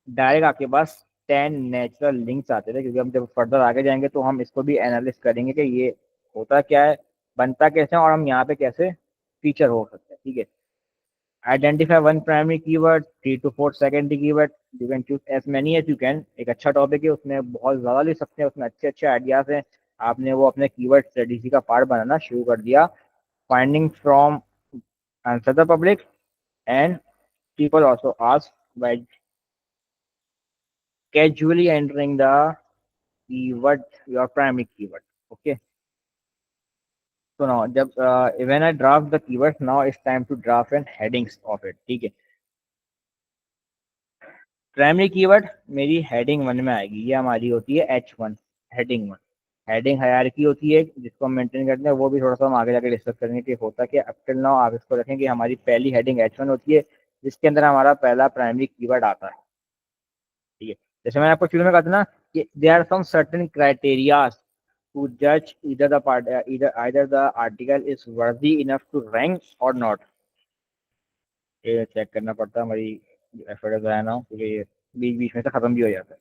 डायरेक्ट आपके पास 10 नेचुरल लिंक्स आते थे, क्योंकि हम जब फर्दर आगे जाएंगे तो हम इसको भी एनालिस करेंगे कि ये होता क्या है, बनता कैसे है, और हम यहाँ पे कैसे फीचर हो सकते हैं। ठीक है। Identify one primary keyword, 3 to 4 secondary keyword, you can choose as many as you can. एक अच्छा टॉपिक है, उसमें बहुत ज़्यादा ले सकते हैं, उसमें अच्छे अच्छे आइडियाज हैं। आपने वो अपने कीवर्ड स्ट्रेटेजी का पार्ट बनाना शुरू कर दिया। Finding from answer the public and people also ask by casually entering the keyword, your primary keyword. Okay. So now जब when I draft the keywords, now it's time to draft and headings of it. ठीक है। Primary keyword मेरी heading 1 में आएगी, ये हमारी होती है H1, हेडिंग 1। हेडिंग हायरार्की होती है जिसको हम मेंटेन करते हैं, वो भी थोड़ा सा हम आगे जाके डिस्कस करेंगे कि होता क्या। अप टिल नाउ आप इसको रखें कि हमारी पहली हेडिंग H1 होती है, जिसके अंदर हमारा पहला प्राइमरी कीवर्ड आता है। ठीक है। जैसे मैंने आपको शुरू में कहा था ना कि there are some certain criteria to जज either the article is worthy enough to rank or not। ये चेक करना पड़ता है, हमारी एफर्ट ज़ाया ना हो, क्योंकि ये बीच बीच में से खत्म भी हो जाता है।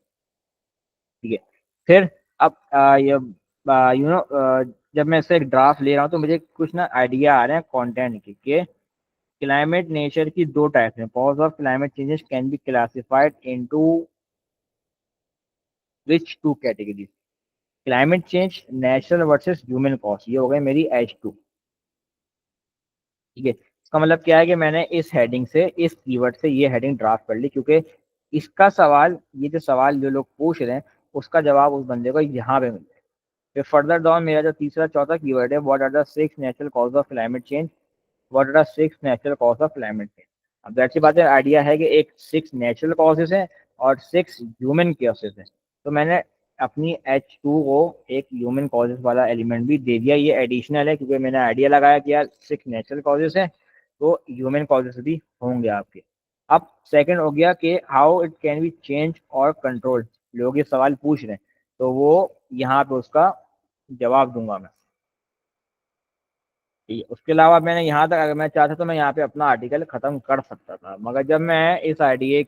ठीक है। फिर अब ये जब मैं इससे एक ड्राफ्ट ले रहा हूँ तो मुझे कुछ ना आइडिया आ रहे हैं कंटेंट के क्लाइमेट नेचर की दो टाइप्स हैं। Cause of climate changes can be classified into which two categories, climate change, natural versus human cause. ये हो गई मेरी H2। ठीक है। इसका मतलब क्या है कि मैंने इस हेडिंग से, इस कीवर्ड से ये हेडिंग ड्राफ्ट कर ली, क्योंकि इसका सवाल, ये जो सवाल जो लोग पूछ रहे हैं उसका जवाब उस बंदे को यहाँ पे मिल जाए। फिर फर्दर डाउन मेरा जो तीसरा चौथा कीवर्ड है, what are the 6 natural cause of climate change, what are the 6 natural cause of climate change. अब दैट सी बात है, आइडिया है कि एक 6 नेचुरल कॉजेज हैं और 6 ह्यूमन कॉजेज हैं, तो मैंने अपनी H2 को एक ह्यूमन कॉजेज वाला एलिमेंट भी दे दिया। ये एडिशनल है क्योंकि मैंने आइडिया लगाया कि यार 6 नेचुरल कॉजेज हैं तो ह्यूमन कॉजेज भी होंगे आपके। अब सेकंड हो गया कि how it can be change और कंट्रोल। लोग ये सवाल पूछ रहे हैं तो वो यहाँ पे उसका जवाब दूंगा मैं। ठीक है। उसके अलावा मैंने यहाँ तक, अगर मैं चाहता तो मैं यहाँ पे अपना आर्टिकल खत्म कर सकता था, मगर जब मैं इस आइडिया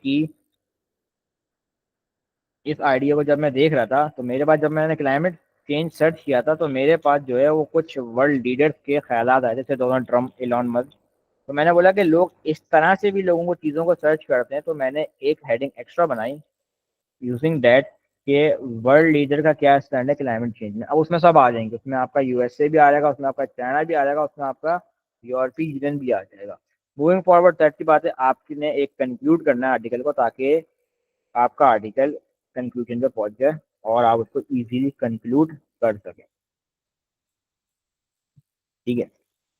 को जब मैं देख रहा था तो मेरे पास, जब मैंने क्लाइमेट चेंज सर्च किया था तो मेरे पास जो है वो कुछ वर्ल्ड लीडर्स के ख्यालात आए थे, जैसे डोनाल्ड ट्रम्प, एलॉन मस्क। तो मैंने बोला कि लोग इस तरह से भी लोगों को चीज़ों को सर्च करते हैं, तो मैंने एक हेडिंग एक्स्ट्रा बनाई यूजिंग दैट के वर्ल्ड लीडर का क्या स्टैंड है क्लाइमेट चेंज में। अब उसमें सब आ जाएंगे, उसमें आपका यूएसए भी आ जाएगा, उसमें आपका चाइना भी आ जाएगा, उसमें आपका यूरोपीय यूनियन भी आ जाएगा। मूविंग फॉरवर्ड दैट की बात है, आपने एक कंक्लूड करना है आर्टिकल को, ताकि आपका आर्टिकल कंक्लूजन पे पहुंच जाए और आप उसको इजीली कंक्लूड कर सकें। ठीक है।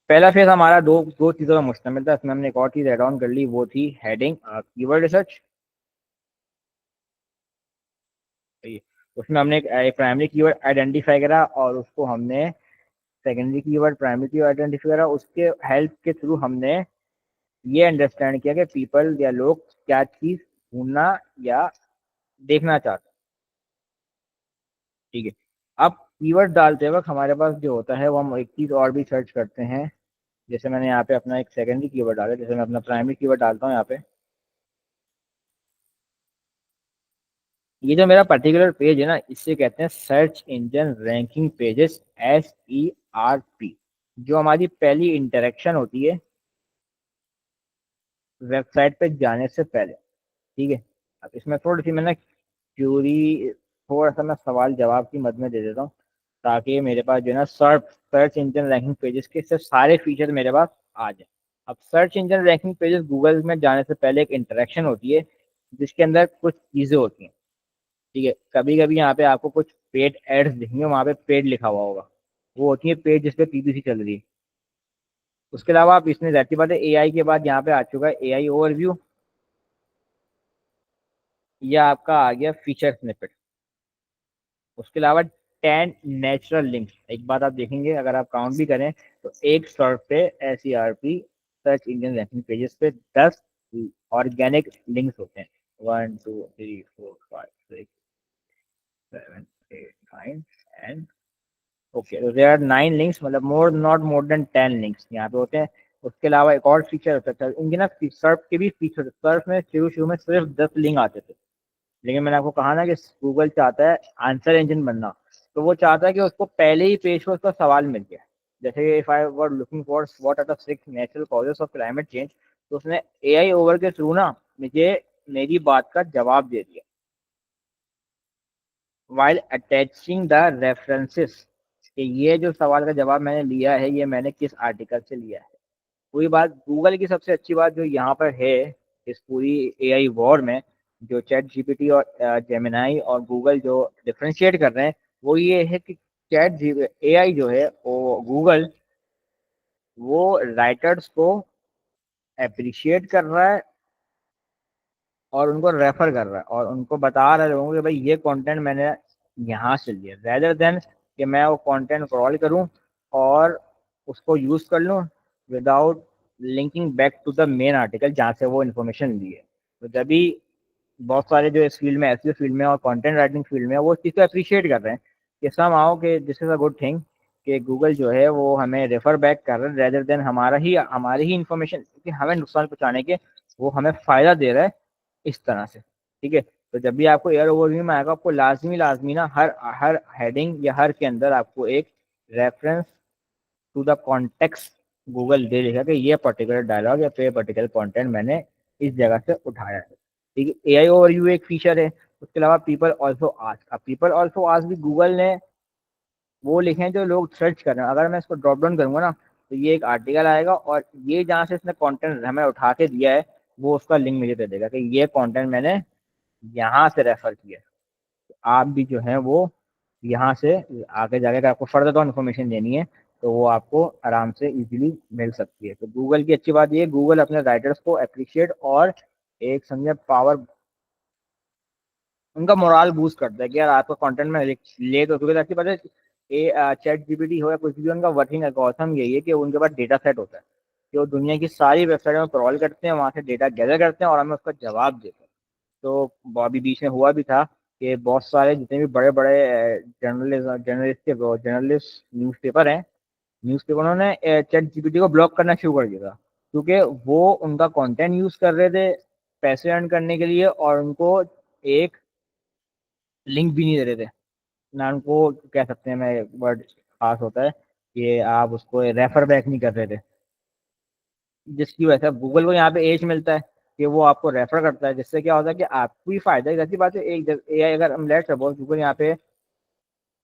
पहला फेज हमारा दो दो चीज़ों का मुश्तमिल था, इसमें हमने एक और चीज़ एड ऑन कर ली, वो थी हेडिंग कीवर्ड रिसर्च। उसमें हमने एक प्राइमरी कीवर्ड आइडेंटिफाई करा और उसको हमने secondary keyword, primary keyword identify करा। उसके हेल्प के थ्रू हमने ये अंडरस्टैंड किया कि पीपल या लोग क्या चीज़ ढूंढना या देखना चाहते हैं। ठीक है। अब कीवर्ड डालते वक्त हमारे पास जो होता है वो हम एक चीज़ और भी सर्च करते हैं। जैसे मैंने यहाँ पे अपना एक सेकेंडरी कीवर्ड डाला, जैसे मैं अपना प्राइमरी कीवर्ड डालता हूँ यहाँ पे। ये जो मेरा पर्टिकुलर पेज है ना, इससे कहते हैं search engine ranking pages, SERP। जो हमारी पहली इंटरेक्शन होती है वेबसाइट पे जाने से पहले। ठीक है। अब इसमें थोड़ी सी मैंने क्यूरी, थोड़ा सा मैं सवाल जवाब की मद में दे देता हूँ, ताकि मेरे पास जो है ना सर्च इंजन रैंकिंग पेजेस के सिर्फ सारे फीचर मेरे पास आ जाए। अब search engine ranking pages Google में जाने से पहले एक इंटरेक्शन होती है जिसके अंदर कुछ चीज़ें होती हैं। ठीक है। कभी कभी यहाँ पे आपको कुछ पेड एड्स दिखेंगे, वहाँ पे पेड लिखा हुआ होगा, वो होती है पेड जिसपे PPC चल रही है। उसके अलावा आप इसमें जाती बात है, AI के बाद यहाँ पे आ चुका है AI ओवरव्यू, या आपका आ गया फीचर स्निपेट। उसके अलावा 10 नेचुरल लिंक्स। एक बात आप देखेंगे, अगर आप काउंट भी करें तो एक सर्फ पे SERP search engine ranking pages पे 10 ऑर्गेनिक लिंक्स होते हैं। 1 2 3 4 5 6 7 8 9 एंड ओके, तो देयर आर 9 लिंक्स, मतलब नॉट मोर देन 10 लिंक्स यहाँ पे होते हैं। उसके अलावा एक और फीचर होता है इनके ना, सर्फ के भी फीचर। सर्फ में शुरू में सिर्फ 10 लिंक आते थे, लेकिन मैंने आपको कहा ना कि गूगल चाहता है आंसर इंजन बनना, तो वो चाहता है कि उसको पहले ही पेज पर उसका सवाल मिल गया। जैसे if I were looking for what are the 6 natural causes of climate change, तो उसने AI ओवर के थ्रू ना मुझे मेरी बात का जवाब दे दिया, वाइल अटैचिंग द रेफरेंसेस, कि ये जो सवाल का जवाब मैंने लिया है ये मैंने किस आर्टिकल से लिया है। पूरी बात गूगल की सबसे अच्छी बात जो यहाँ पर है इस पूरी AI वॉर में, जो ChatGPT और जेमिनाई और गूगल जो डिफ्रेंशिएट कर रहे हैं, वो ये है कि AI जो है वो गूगल, वो राइटर्स को अप्रिशिएट कर रहा है और उनको रेफर कर रहा है और उनको बता रहा है लोगों को कि भाई ये कंटेंट मैंने यहाँ से लिया, रेदर देन कि मैं वो कंटेंट क्रॉल करूँ और उसको यूज कर लूँ without linking back to the main article जहाँ से वो इन्फॉर्मेशन ली है। तो जब भी बहुत सारे जो इस फील्ड में, SEO फील्ड में और कंटेंट राइटिंग फील्ड में, वो इस चीज़ को अप्रिशिएट कर रहे हैं कि सम आओ कि this is a good thing कि गूगल जो है वो हमें रेफर बैक कर रहा है रेदर देन हमारी ही इन्फॉर्मेशन कि हमें नुकसान पहुंचाने के, वो हमें फायदा दे रहा है इस तरह से। ठीक है, तो जब भी आपको एयर ओवरव्यू में आएगा, आपको लाजमी ना हर हर हेडिंग या हर के अंदर आपको एक reference to the context Google दे देगा कि ये पर्टिकुलर डायलॉग या फिर पर्टिकुलर कंटेंट मैंने इस जगह से उठाया है। ठीक है, AI ओवरव्यू एक फीचर है। उसके अलावा पीपल ऑल्सो आस्क, अब पीपल ऑल्सो आस्क भी गूगल ने वो लिखे हैं जो लोग सर्च कर रहे हैं। अगर मैं इसको ड्रॉप डाउन करूंगा ना, तो ये एक आर्टिकल आएगा और ये जहाँ से इसने कंटेंट हमें उठा के दिया है वो उसका लिंक मुझे दे देगा कि ये कंटेंट मैंने यहाँ से रेफर किया। तो आप भी जो है वो यहाँ से आगे जाके अगर आपको फर्दर तो इन्फॉर्मेशन देनी है तो वो आपको आराम से इजीली मिल सकती है। तो गूगल की अच्छी बात ये, गूगल अपने राइटर्स को अप्रिशिएट और एक समझे पावर, उनका मोराल बूस्ट करता है कि यार आपका कंटेंट में ले तो क्योंकि अच्छी बात है, ये ChatGPT हो या कुछ भी, उनका वर्किंग एल्गोरिथम यही है कि उनके पास डेटा सेट होता है कि वो दुनिया की सारी वेबसाइट में क्रॉल करते हैं, वहाँ से डेटा गैदर करते हैं और हमें उसका जवाब देते हैं। तो अभी बीच में हुआ भी था कि बहुत सारे जितने भी बड़े बड़े जर्नलिस्ट न्यूज़पेपर हैं, न्यूज़पेपर उन्होंने ChatGPT को ब्लॉक करना शुरू कर दिया था क्योंकि वो उनका कंटेंट यूज कर रहे थे पैसे अर्न करने के लिए और उनको एक लिंक भी नहीं दे रहे थे ना, उनको कह सकते हैं, मैं वर्ड खास होता है कि आप उसको रेफर बैक नहीं कर रहे थे, जिसकी वजह से गूगल को यहाँ पे एज मिलता है कि वो आपको रेफर करता है, जिससे क्या होता है कि आपको ही फायदा है। ऐसी बात है, एक AI अगर हम लेट सपोज गूगल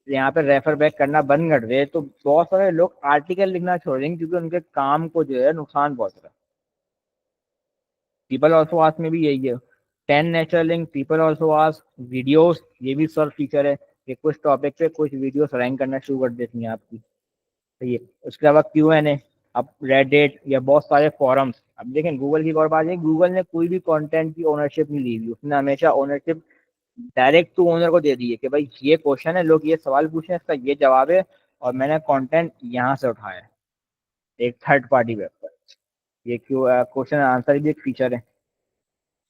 यहाँ पे रेफर बैक करना बंद कर दे तो बहुत सारे लोग आर्टिकल लिखना छोड़ देंगे क्योंकि उनके काम को जो है नुकसान पहुंच रहा है। पीपल ऑल्सो आस्क में भी यही है, 10 natural link, people also ask videos, ये भी सर्च फीचर है कि कुछ टॉपिक पे कुछ वीडियोस रैंक करना शुरू कर देती हैं आपकी। सही है। उसके अलावा Q&A, अब रेडिट या बहुत सारे फॉरम्स। अब देखें गूगल की एक और बात है, गूगल ने कोई भी कंटेंट की ओनरशिप नहीं ली हुई, उसने हमेशा ओनरशिप डायरेक्ट टू ओनर को दे दी है कि भाई ये क्वेश्चन है, लोग ये सवाल पूछे हैं, इसका ये जवाब है और मैंने कंटेंट यहाँ से उठाया है एक थर्ड पार्टी वेब पर। ये क्यों क्वेश्चन आंसर भी एक फीचर है।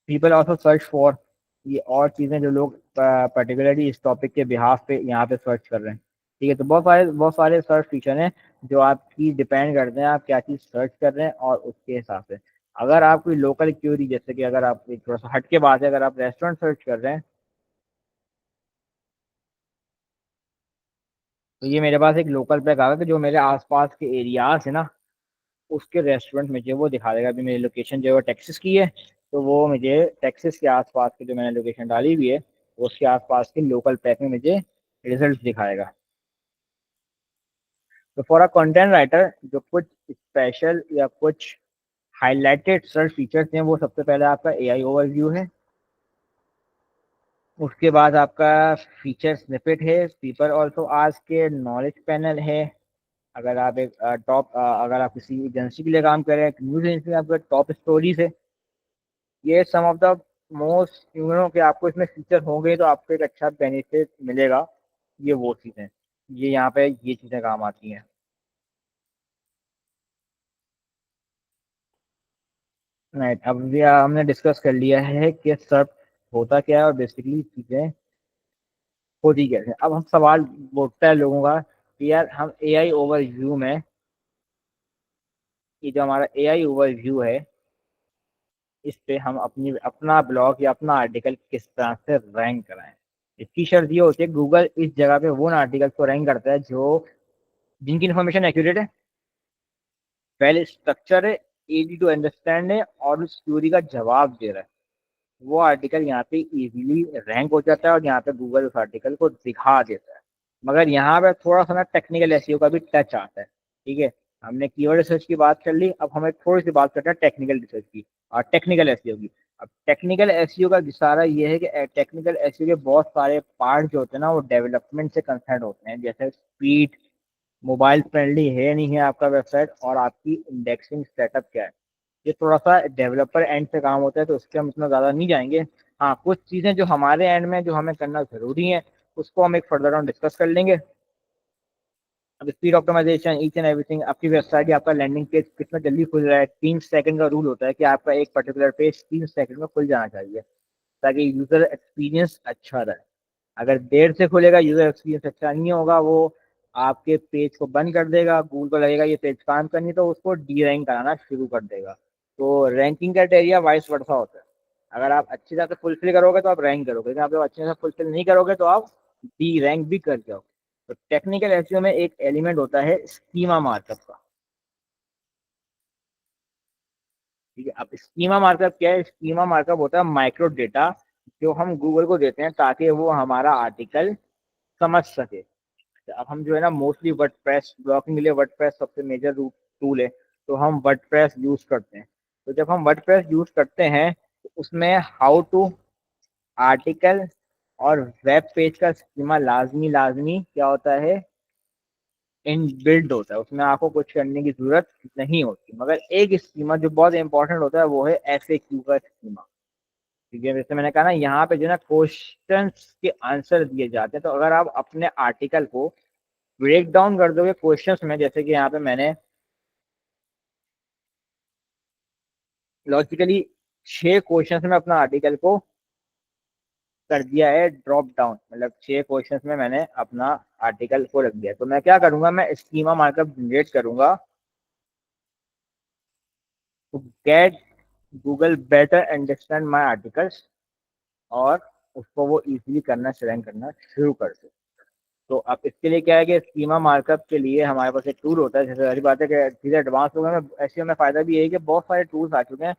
पीपल ऑल्सो सर्च फॉर, ये और चीज़ें जो लोग पर्टिकुलरली इस टॉपिक के बिहाफ पे यहाँ पे सर्च कर रहे हैं। ठीक है, तो बहुत सारे सर्च फीचर हैं जो आपकी डिपेंड करते हैं आप क्या चीज़ सर्च कर रहे हैं और उसके हिसाब से। अगर आप कोई लोकल क्यूरी, जैसे कि अगर आप एक थोड़ा सा हट के बात है, अगर आप रेस्टोरेंट सर्च कर रहे हैं, तो ये मेरे पास एक लोकल पे कहा कि जो मेरे आसपास के एरियाज है ना, उसके रेस्टोरेंट मुझे वो दिखा देगा। अभी मेरी लोकेशन जो है टेक्सास की है, तो वो मुझे टेक्सास के आसपास की जो मैंने लोकेशन डाली हुई है उसके आसपास के लोकल पैक में मुझे रिजल्ट दिखाएगा। तो फॉर अ कंटेंट राइटर जो कुछ स्पेशल या कुछ हाईलाइटेड सर्च फीचर्स हैं, वो सबसे पहले आपका AI ओवरव्यू है। उसके बाद आपका फीचर स्निपेट है, पीपल ऑल्सो आस्क के नॉलेज पैनल है। अगर आप एक अगर आप किसी एजेंसी के लिए काम कर रहे हैं, न्यूज एजेंसी में आपका टॉप स्टोरीज है, ये सम ऑफ द मोस्ट कि आपको इसमें फीचर होंगे तो आपको एक अच्छा बेनिफिट मिलेगा। ये वो चीज़ें, ये यहाँ पे ये चीज़ें काम आती हैं। राइट, अब भी हमने डिस्कस कर लिया है कि सर्च होता क्या है और बेसिकली चीजें होती क्या है। अब हम सवाल उठता है लोगों का कि यार हम एआई ओवरव्यू में, ये जो हमारा एआई ओवरव्यू है, इस पे हम अपना ब्लॉग या अपना आर्टिकल किस तरह से रैंक कराएं। इसकी शर्त ये होती है गूगल इस जगह पे वो आर्टिकल को रैंक करता है जो जिनकी इन्फॉर्मेशन एक्यूरेट है, वेल स्ट्रक्चर है, इजी टू अंडरस्टैंड है और उस क्यूरी का जवाब दे रहा है। वो आर्टिकल यहाँ पे इजीली रैंक हो जाता है और यहाँ पे गूगल उस आर्टिकल को दिखा देता है। मगर यहाँ पे थोड़ा सा ना टेक्निकल एसईओ का भी टच आता है। ठीक है, हमने कीवर्ड रिसर्च की बात कर ली, अब हमें थोड़ी सी बात करते हैं टेक्निकल रिसर्च की और टेक्निकल एसईओ की। अब टेक्निकल एसईओ का सारा ये है कि टेक्निकल एसईओ के बहुत सारे पार्ट जो होते हैं ना वो डेवलपमेंट से कंसर्न होते हैं, जैसे स्पीड, मोबाइल फ्रेंडली है नहीं है आपका वेबसाइट, और आपकी इंडेक्सिंग सेटअप क्या है। ये थोड़ा सा डेवलपर एंड पे काम होता है तो उसके हम इतना ज़्यादा नहीं जाएंगे। हाँ, कुछ चीज़ें जो हमारे एंड में जो हमें करना ज़रूरी है उसको हम एक फर्दर ऑन डिस्कस कर लेंगे। अब speed optimization, each and everything, आपकी वेबसाइट या आपका लैंडिंग पेज कितना जल्दी खुल रहा है। 3 सेकंड का रूल होता है कि आपका एक पर्टिकुलर पेज 3 सेकंड में खुल जाना चाहिए ताकि यूजर एक्सपीरियंस अच्छा रहे। अगर देर से खुलेगा, यूजर एक्सपीरियंस अच्छा नहीं होगा, वो आपके पेज को बंद कर देगा, गूगल को लगेगा ये पेज काम करनी, तो उसको डी रैंक कराना शुरू कर देगा। तो रैंकिंग क्राइटेरिया वाइस वर्सा होता है। अगर आप अच्छी तरह से फुलफिल करोगे तो आप रैंक करोगे, लेकिन आप अच्छे से फुलफिल नहीं करोगे तो आप डी रैंक भी कर जाओगे। तो टेक्निकल एसईओ में एक एलिमेंट होता है स्कीमा मार्कअप का। ठीक है, अब स्कीमा मार्कअप क्या है? स्कीमा मार्कअप होता है माइक्रो डेटा जो हम गूगल को देते हैं ताकि वो हमारा आर्टिकल समझ सके। अब हम जो है ना मोस्टली वर्डप्रेस ब्लॉगिंग के लिए वर्डप्रेस सबसे मेजर टूल है, तो हम वर्डप्रेस यूज करते हैं। तो जब हम वर्डप्रेस यूज करते हैं तो उसमें हाउ टू आर्टिकल और वेब पेज का स्कीमा लाजमी लाजमी क्या होता है, इन बिल्ड होता है, उसमें आपको कुछ करने की जरूरत नहीं होती। मगर एक स्कीमा जो बहुत इंपॉर्टेंट होता है वो है FAQ का स्कीमा। ठीक है, जैसे मैंने कहा ना यहाँ पे जो है ना क्वेश्चंस के आंसर दिए जाते हैं, तो अगर आप अपने आर्टिकल को ब्रेक डाउन कर दोगे क्वेश्चंस में, जैसे कि यहाँ पे मैंने लॉजिकली 6 क्वेश्चंस में अपना आर्टिकल को कर दिया है ड्रॉप डाउन, मतलब 6 क्वेश्चंस में मैंने अपना आर्टिकल को रख दिया, तो मैं क्या करूंगा, मैं स्कीमा मार्कअप जनरेट करूंगा to get Google better understand my articles, और उसको वो इजीली करना रैंक करना शुरू कर दे। तो अब इसके लिए क्या है कि स्कीमा मार्कअप के लिए हमारे पास एक टूल होता है। जैसे सारी बात है कि चीज़ें एडवांस हो गए में ऐसे में फ़ायदा भी यही है कि बहुत सारे टूल्स आ चुके हैं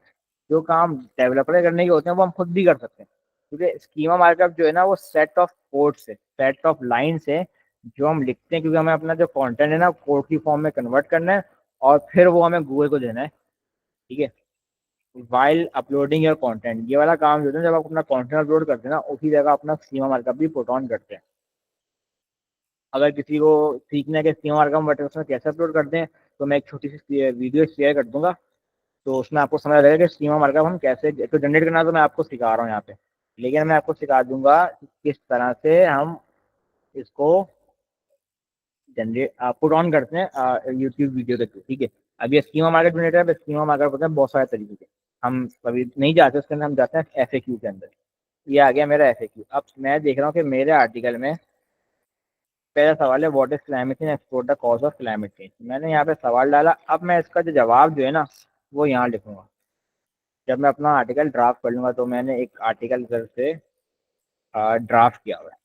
जो काम डेवलपर करने के होते हैं वो हम खुद भी कर सकते हैं। क्योंकि स्कीमा मार्कअप जो है ना वो सेट ऑफ कोड्स है, सेट ऑफ लाइन्स है जो हम लिखते हैं, क्योंकि हमें अपना जो कंटेंट है ना कोड की फॉर्म में कन्वर्ट करना है और फिर वो हमें गूगल को देना है। ठीक है, वाइल अपलोडिंग योर कंटेंट, ये वाला काम जो है ना जब आप अपना कंटेंट अपलोड करते हैं ना उसी जगह अपना स्कीमा मार्कअप भी पुट ऑन करते हैं। अगर किसी को सीखना है कि स्कीमा मार्कअप बटन उसमें कैसे अपलोड करते हैं, तो मैं एक छोटी सी वीडियो शेयर कर दूंगा, तो उसमें आपको समझ लगेगा कि स्कीमा मार्कअप हम कैसे तो जनरेट करना, तो मैं आपको सिखा रहा हूँ यहाँ पे, लेकिन मैं आपको सिखा दूंगा कि किस तरह से हम इसको जनरेट पुट ऑन करते हैं यूट्यूब वीडियो के थ्रू। ठीक है, अब ये स्कीमा मार्केट जनरेटर है, स्कीमा मार्केट होता है बहुत सारे तरीके के, हम कभी नहीं जाते उसके अंदर, हम जाते हैं FAQ के अंदर। ये आ गया मेरा FAQ। अब मैं देख रहा हूँ कि मेरे आर्टिकल में पहला सवाल है what is climate change, explore the cause of climate change. मैंने यहाँ पे सवाल डाला, अब मैं इसका जो जवाब जो है ना वो यहाँ लिखूंगा। जब मैं अपना आर्टिकल ड्राफ्ट कर लूंगा, तो मैंने एक आर्टिकल घर से ड्राफ्ट किया हुआ है,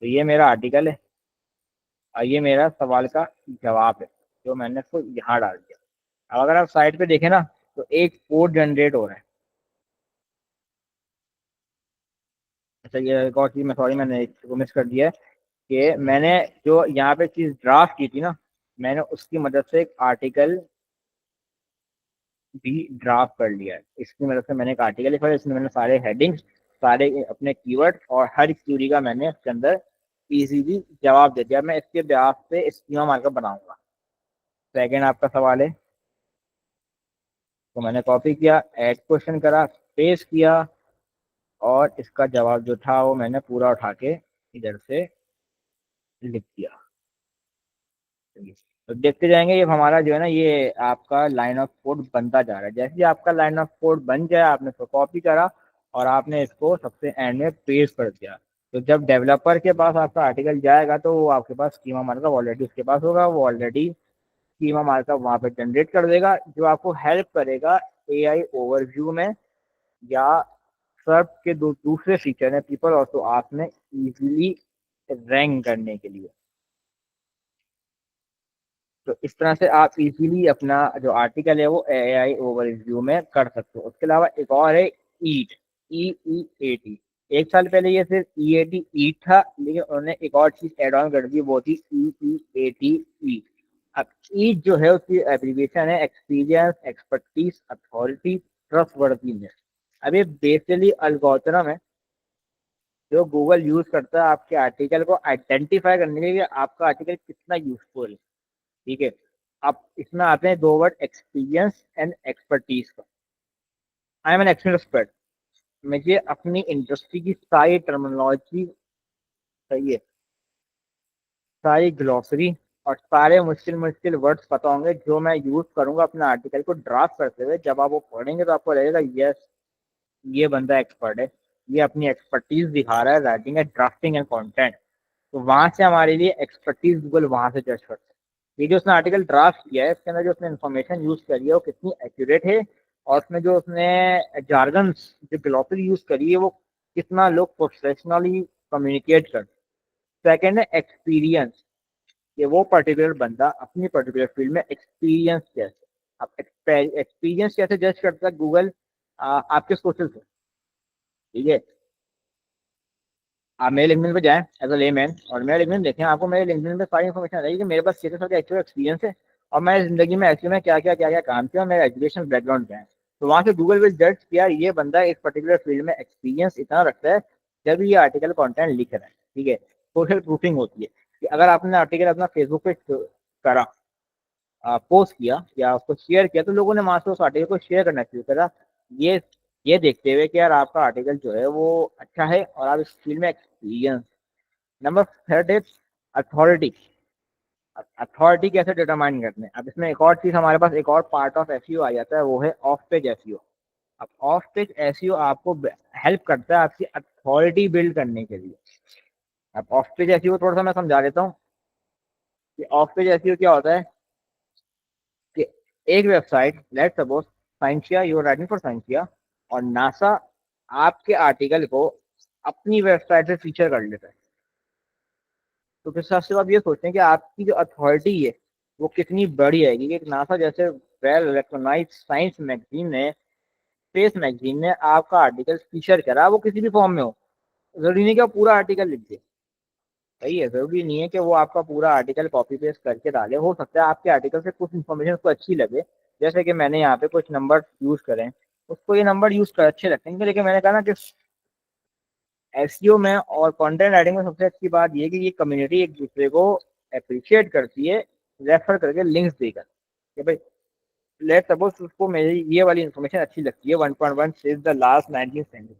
तो ये मेरा आर्टिकल है और ये मेरा सवाल का जवाब है जो मैंने इसको यहाँ डाल दिया। अब अगर आप साइड पे देखें ना तो एक कोड जनरेट हो रहा है। अच्छा, ये एक और चीज़ मैं सॉरी मैंने इसको मिस कर दिया है कि मैंने जो यहाँ पे चीज़ ड्राफ्ट की थी ना, मैंने उसकी मदद से एक आर्टिकल भी ड्राफ्ट कर लिया है। इसकी मदद से मैंने एक आर्टिकल लिखा है, इसमें मैंने सारे हेडिंग्स, सारे अपने कीवर्ड और हर क्यूरी का मैंने इसके अंदर इजीली जवाब दे दिया। मैं इसके ब्याज पे स्कीमा मार्कअप बनाऊंगा। सेकंड आपका सवाल है, तो मैंने कॉपी किया, ऐड क्वेश्चन करा, पेस्ट किया और इसका जवाब जो था वो मैंने पूरा उठा के इधर से लिख दिया। तो तो देखते जाएंगे ये हमारा जो है ना ये आपका लाइन ऑफ कोड बनता जा रहा है। जैसे ही आपका लाइन ऑफ कोड बन जाए, आपने इसको कॉपी करा और आपने इसको सबसे एंड में पेस्ट कर दिया, तो जब डेवलपर के पास आपका आर्टिकल जाएगा तो वो आपके पास स्कीमा मार्कअप ऑलरेडी उसके पास होगा, वो ऑलरेडी स्कीमा मार्कअप वहाँ पे जनरेट कर देगा, जो आपको हेल्प करेगा एआई ओवरव्यू में या सर्च के दूसरे फीचर है पीपल ऑल्सो आस्क में इजीली रैंक करने के लिए। तो इस तरह से आप इजीली अपना जो आर्टिकल है वो एआई ओवरव्यू में कर सकते हो। उसके अलावा एक और है ईट, EEAT। एक साल पहले ये सिर्फ EAT ईट था, लेकिन उन्होंने एक और चीज एड ऑन कर दी, वो थी EEAT। अब ईट जो है उसकी एब्रीविएशन है एक्सपीरियंस, एक्सपर्टीज, अथॉरिटी, ट्रस्टवर्दीनेस। अब ये बेसिकली एल्गोरिथम है जो गूगल यूज करता है आपके आर्टिकल को आइडेंटिफाई करने के लिए आपका आर्टिकल कितना यूजफुल है। ठीक है, अब इसमें आते हैं दो वर्ड, एक्सपीरियंस एंड एक्सपर्टीज का। आई एम एन एक्सपर्ट, मुझे अपनी इंडस्ट्री की सारी टर्मिनोलॉजी, सही है, सारी ग्लॉसरी और सारे मुश्किल मुश्किल वर्ड्स पता होंगे जो मैं यूज करूंगा अपने आर्टिकल को ड्राफ्ट करते हुए। जब आप वो पढ़ेंगे तो आपको लगेगा यस, ये बंदा एक्सपर्ट है, ये अपनी एक्सपर्टीज दिखा रहा है writing and drafting and content. तो वहां से हमारे लिए एक्सपर्टीज गूगल वहां से जज करते हैं। ये जो उसने आर्टिकल ड्राफ्ट किया है इसके अंदर जो उसने इन्फॉर्मेशन यूज करी है वो कितनी एक्यूरेट है, और उसमें जो उसने जार्गन्स जो ग्लॉसरी यूज करी है वो कितना लोग प्रोफेशनली कम्युनिकेट कर। सेकेंड है एक्सपीरियंस, कि वो पर्टिकुलर बंदा अपनी पर्टिकुलर फील्ड में एक्सपीरियंस कैसे। अब एक्सपीरियंस कैसे जज करता है गूगल, आपके सोशल से। ठीक है, आप मेरे लिंक्डइन पे जाएं एज अ लेमैन और मेरे लिंक्डइन देखें, आपको मेरे लिंक्डइन पे सारी इन्फॉर्मेशन आ जाएगी कि मेरे पास कितने साल का एक्चुअल एक्सपीरियंस है और मैं जिंदगी में एक्चुअल में क्या क्या काम किया और मेरा एजुकेशन बैकग्राउंड क्या है। तो वहाँ से गूगल विल जज किया ये बंदा एक पर्टिकुलर फील्ड में एक्सपीरियंस इतना रखता है जब ये आर्टिकल कॉन्टेंट लिख रहा है। ठीक है, सोशल प्रूफिंग होती है कि अगर आपने आर्टिकल अपना फेसबुक पे करा, पोस्ट किया या उसको शेयर किया, तो लोगों ने वहां से उस आर्टिकल को शेयर करना शुरू करा, ये ये देखते हुए कि यार आपका आर्टिकल जो है वो अच्छा है और आप इस फील्ड में एक्सपीरियंस। नंबर थर्ड है अथॉरिटी। अथॉरिटी कैसे डिटरमाइन करते हैं, अब इसमें एक और चीज हमारे पास एक और पार्ट ऑफ एसईओ आ जाता है, वो है ऑफ पेज एसईओ। अब ऑफ पेज एसईओ आपको हेल्प करता है आपकी अथॉरिटी बिल्ड करने के लिए। अब ऑफ पेज एसईओ थोड़ा सा मैं समझा देता हूँ कि ऑफ पेज एसईओ क्या होता है। कि एक website, let's suppose Sciencia, you are writing for Sciencia, और नासा आपके आर्टिकल को अपनी वेबसाइट पे फीचर कर लेता है। तो फिर हिसाब से आप ये सोचते हैं कि आपकी जो अथॉरिटी है वो कितनी बड़ी है, कि एक नासा जैसे वेल रिकॉग्नाइज्ड साइंस मैगजीन ने, स्पेस मैगजीन ने आपका आर्टिकल फीचर करा, वो किसी भी फॉर्म में हो। जरूरी नहीं कि आप पूरा आर्टिकल लिख दे, सही है, जरूरी नहीं है कि वो आपका पूरा आर्टिकल कॉपी पेस्ट करके डाले। हो सकता है आपके आर्टिकल से कुछ इन्फॉर्मेशन उसको अच्छी लगे, जैसे कि मैंने यहाँ पे कुछ नंबर यूज करें, उसको ये नंबर यूज कर अच्छे लगते हैं, लेकिन मैंने कहा ना कि एसईओ में और कंटेंट राइटिंग में सबसे अच्छी बात ये कि ये कम्युनिटी एक दूसरे को अप्रिशिएट करती है, रेफर करके लिंक्स देकर, कि भाई लेट सपोज उसको मेरी ये वाली इन्फॉर्मेशन अच्छी लगती है, 1.1 since the last 19th century,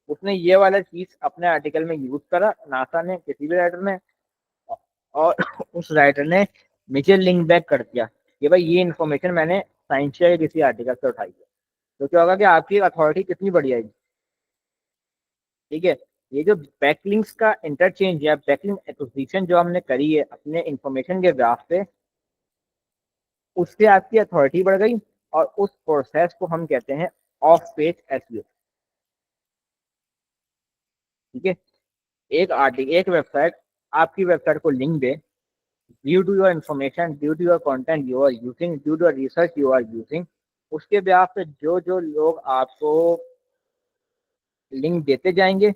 उसने ये वाला चीज अपने आर्टिकल में यूज करा, नासा ने, किसी भी राइटर ने, और उस राइटर ने मुझे लिंक बैक कर दिया कि भाई ये इन्फॉर्मेशन मैंने साइंसिया के किसी आर्टिकल से उठाई है। तो क्या होगा कि आपकी अथॉरिटी कितनी बड़ी आएगी। ठीक है, ये जो बैकलिंक्स का इंटरचेंज या बैकलिंक एक्विजिशन जो हमने करी है अपने इंफॉर्मेशन के ग्राफ पे, उससे आपकी अथॉरिटी बढ़ गई, और उस प्रोसेस को हम कहते हैं ऑफ पेज एसईओ। ठीक है, एक आर्टिकल, एक वेबसाइट आपकी वेबसाइट को लिंक दे, due to your information, due to your content you are using, due to research you are using, उसके ब्याह पे जो जो लोग आपको लिंक देते जाएंगे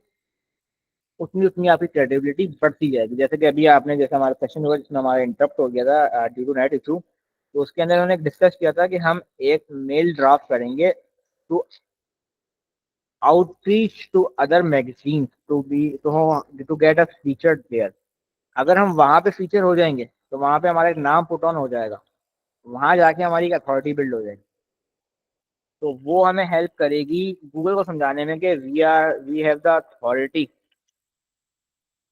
उतनी उतनी आपकी क्रेडिबिलिटी बढ़ती जाएगी। जैसे कि अभी आपने, जैसे हमारा सेशन हुआ जिसमें हमारा इंटरप्ट हो गया था ड्यू टू नेट इशू, तो उसके अंदर उन्होंने डिस्कस किया था कि हम एक मेल ड्राफ्ट करेंगे to outreach to other magazine to get a featured there. अगर हम वहां पे फीचर हो जाएंगे तो वहां पे हमारा एक नाम पुट ऑन हो जाएगा, वहां जाके हमारी एक अथॉरिटी बिल्ड हो जाएगी। तो वो हमें हेल्प करेगी गूगल को समझाने में कि वी हैव द अथॉरिटी,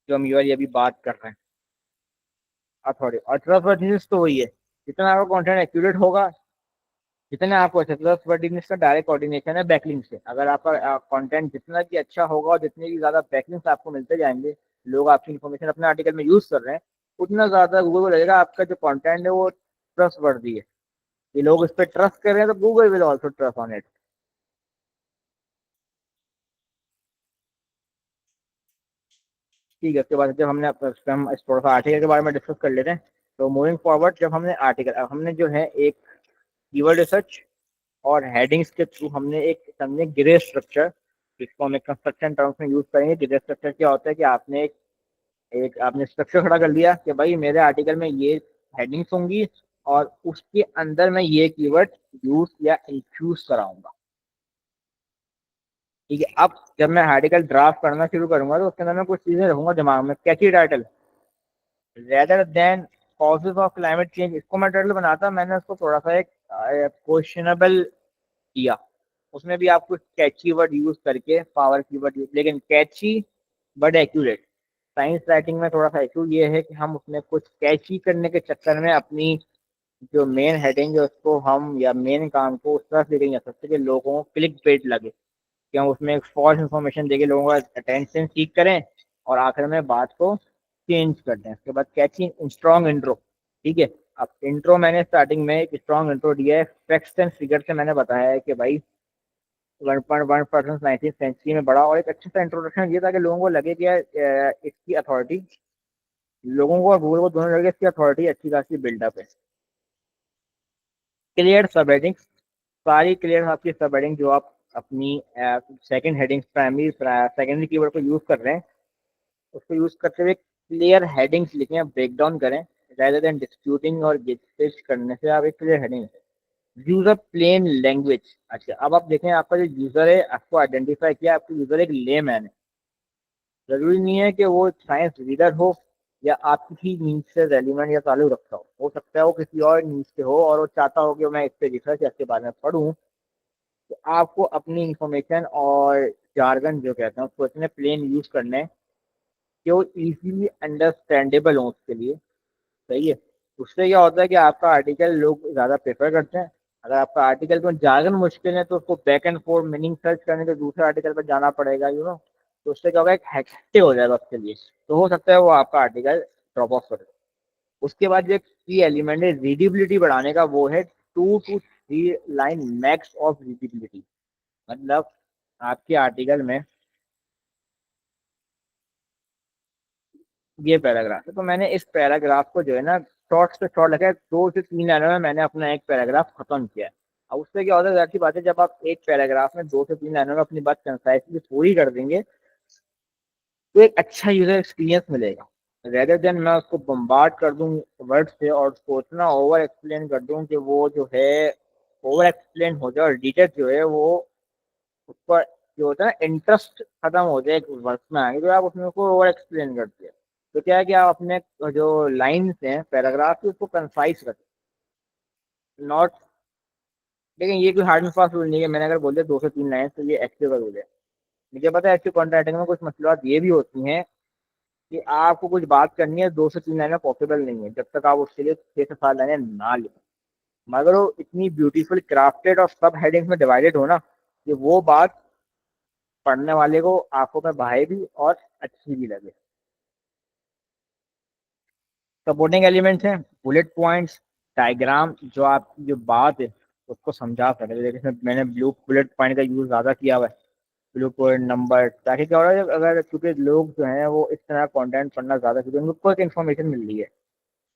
जो हम ये अभी बात कर रहे हैं, अथॉरिटी। और ट्रस्टवर्दीनेस तो वही है जितना आपका कंटेंट एक्यूरेट होगा, जितना आपको अच्छा, प्लस वर्डिनेस का डायरेक्ट कोऑर्डिनेशन है बैकलिंक से। अगर आपका कंटेंट जितना भी अच्छा होगा और जितने भी ज्यादा बैकलिंक्स आपको मिलते जाएंगे, लोग आपकी इन्फॉर्मेशन अपने आर्टिकल में यूज कर रहे हैं, उतना ज्यादा गूगल को लगेगा आपका जो कंटेंट है वो ट्रस्ट वर्दी है, ये लोग इस पर ट्रस्ट कर रहे हैं, तो Google will also trust on it. ठीक है, उसके बाद जब हमने हम इस थोड़ा सा आर्टिकल के बारे में डिस्कस कर लेते हैं। तो मूविंग फॉरवर्ड, जब हमने आर्टिकल, अब हमने जो है एक कीवर्ड रिसर्च और हेडिंग्स के थ्रू हमने एक समझे ग्रे स्ट्रक्चर, जिसको हम एक कंस्ट्रक्शन टर्म्स में यूज करेंगे। ग्रे स्ट्रक्चर क्या होता है कि आपने एक आपने स्ट्रक्चर खड़ा कर लिया कि भाई मेरे आर्टिकल में ये हेडिंग्स होंगी और उसके अंदर मैं ये कीवर्ड यूज या इंफ्यूज कराऊंगा। ठीक है, अब जब मैं आर्टिकल ड्राफ्ट करना शुरू करूंगा तो उसके अंदर मैं कुछ चीजें रखूंगा दिमाग में। कैची title, rather than causes of climate change, इसको मैं टाइटल बनाता, मैंने उसको थोड़ा सा एक क्वेश्चनबल किया। उसमें भी आप कुछ कैची वर्ड यूज करके, पावर कीवर्ड यूज, लेकिन कैची बट एक्यूरेट। साइंस राइटिंग में थोड़ा सा इशू ये है कि हम उसमें कुछ कैची करने के चक्कर में अपनी जो मेन हेडिंग है उसको हम, या मेन काम को उस तरह से लेके जा सकते कि लोगों को क्लिक बेट लगे, कि हम उसमें एक फॉल्स इन्फॉर्मेशन देके लोगों का अटेंशन सीख करें और आखिर में बात को चेंज कर दें। उसके बाद कैची स्ट्रॉन्ग इंट्रो। ठीक है, अब इंट्रो मैंने स्टार्टिंग में एक स्ट्रॉन्ग इंट्रो दिया है, फैक्ट्स एंड फिगर से मैंने बताया है कि भाई 1.1% 19th सेंचुरी में बढ़ा, और एक अच्छा सा इंट्रोडक्शन ये था कि लोगों को लगे कि यार इसकी अथॉरिटी, लोगों को और गूगल को दोनों लगे इसकी अथॉरिटी अच्छी खासी बिल्डअप है। क्लियर सब हेडिंग, सारी क्लियर आपकी सब हेडिंग जो आप अपनी second heading, primary secondary keyword को यूज कर रहे हैं, उसको यूज करते हुए क्लियर हेडिंग्स लिखें, ब्रेक डाउन करें, rather देन डिस्प्यूटिंग और गेट करने से आप एक clear heading. User plain language, अच्छा अब आप देखें आपका जो यूजर है, आपको आइडेंटिफाई किया, आपका यूजर एक लेमैन है। जरूरी नहीं है कि वो साइंस रीडर हो या आपकी ही नीड से रेलिवेंट या ताल्लुक रखता हो सकता है वो किसी और नीड से हो और वो चाहता हो कि मैं इस पे रिसर्च या इसके बारे में पढ़ूं। तो आपको अपनी इंफॉर्मेशन और जार्गन जो कहते हैं उसको इतने प्लेन यूज करने हैं कि वो इजीली अंडरस्टैंडेबल हो उसके लिए। सही है, उससे क्या होता है कि आपका आर्टिकल लोग ज़्यादा प्रेफर करते हैं। अगर आपका आर्टिकल में जार्गन मुश्किल है तो उसको back and four meaning search करने के दूसरे आर्टिकल पर जाना पड़ेगा, तो उससे क्या होगा, एक हेक्टिक हो जाएगा उसके लिए, तो हो सकता है वो आपका आर्टिकल ड्रॉप ऑफ करे। उसके बाद जो एक की एलिमेंट है रीडिबिलिटी बढ़ाने का, वो है 2 to 3 लाइन मैक्स ऑफ रीडिबिलिटी। मतलब आपके आर्टिकल में ये पैराग्राफ है, तो मैंने इस पैराग्राफ को जो है ना शॉर्ट से शॉर्ट लिखा है, 2 से 3 लाइनों में मैंने अपना एक पैराग्राफ खत्म किया है। अब उससे क्या होता है, जाहिर सी बात है, जब आप एक पैराग्राफ में 2 से 3 लाइनों में अपनी बात कंसाइसली पूरी कर देंगे तो एक अच्छा यूजर एक्सपीरियंस मिलेगा। रेदर देन मैं उसको बम्बार्ड कर दूं वर्ड से और उसको इतना ओवर एक्सप्लेन कर दूं कि वो जो है ओवर एक्सप्लेन हो जाए और रीडर जो है वो उस पर जो होता है ना इंटरेस्ट खत्म हो जाए वर्क में आगे, तो आप उसमें उसको ओवर एक्सप्लेन करते हैं। तो क्या है कि आप अपने जो लाइन्स हैं पैराग्राफ की उसको कंसाइज रखें, नॉट, लेकिन ये कोई हार्ड एंड फास्ट रूल नहीं है। मैंने अगर बोल दिया 2 से 3 लाइन तो ये एक्टिव का रूल है। मुझे पता है एक्टिव कंटेंट राइटिंग में कुछ मसलात ये भी होती हैं कि आपको कुछ बात करनी है 2 से 3 लाइनें पॉसिबल नहीं है जब तक आप उसके लिए 6 से 7 लाइनें ना लिखें, मगर वो इतनी ब्यूटीफुल क्राफ्टेड और सब हेडिंग्स में डिवाइडेड हो ना कि वो बात पढ़ने वाले को आंखों में भाए भी और अच्छी भी लगे। सपोर्टिंग एलिमेंट्स हैं बुलेट पॉइंट्स, डायग्राम, जो आपकी जो बात है उसको समझा सके। जैसे मैंने ब्लू बुलेट पॉइंट का यूज ज़्यादा किया हुआ है, ब्लू पॉइंट नंबर, ताकि क्या हो रहा है, अगर क्योंकि लोग जो हैं वो इस तरह कंटेंट पढ़ना ज़्यादा, क्योंकि उनको एक इन्फॉर्मेशन मिल रही है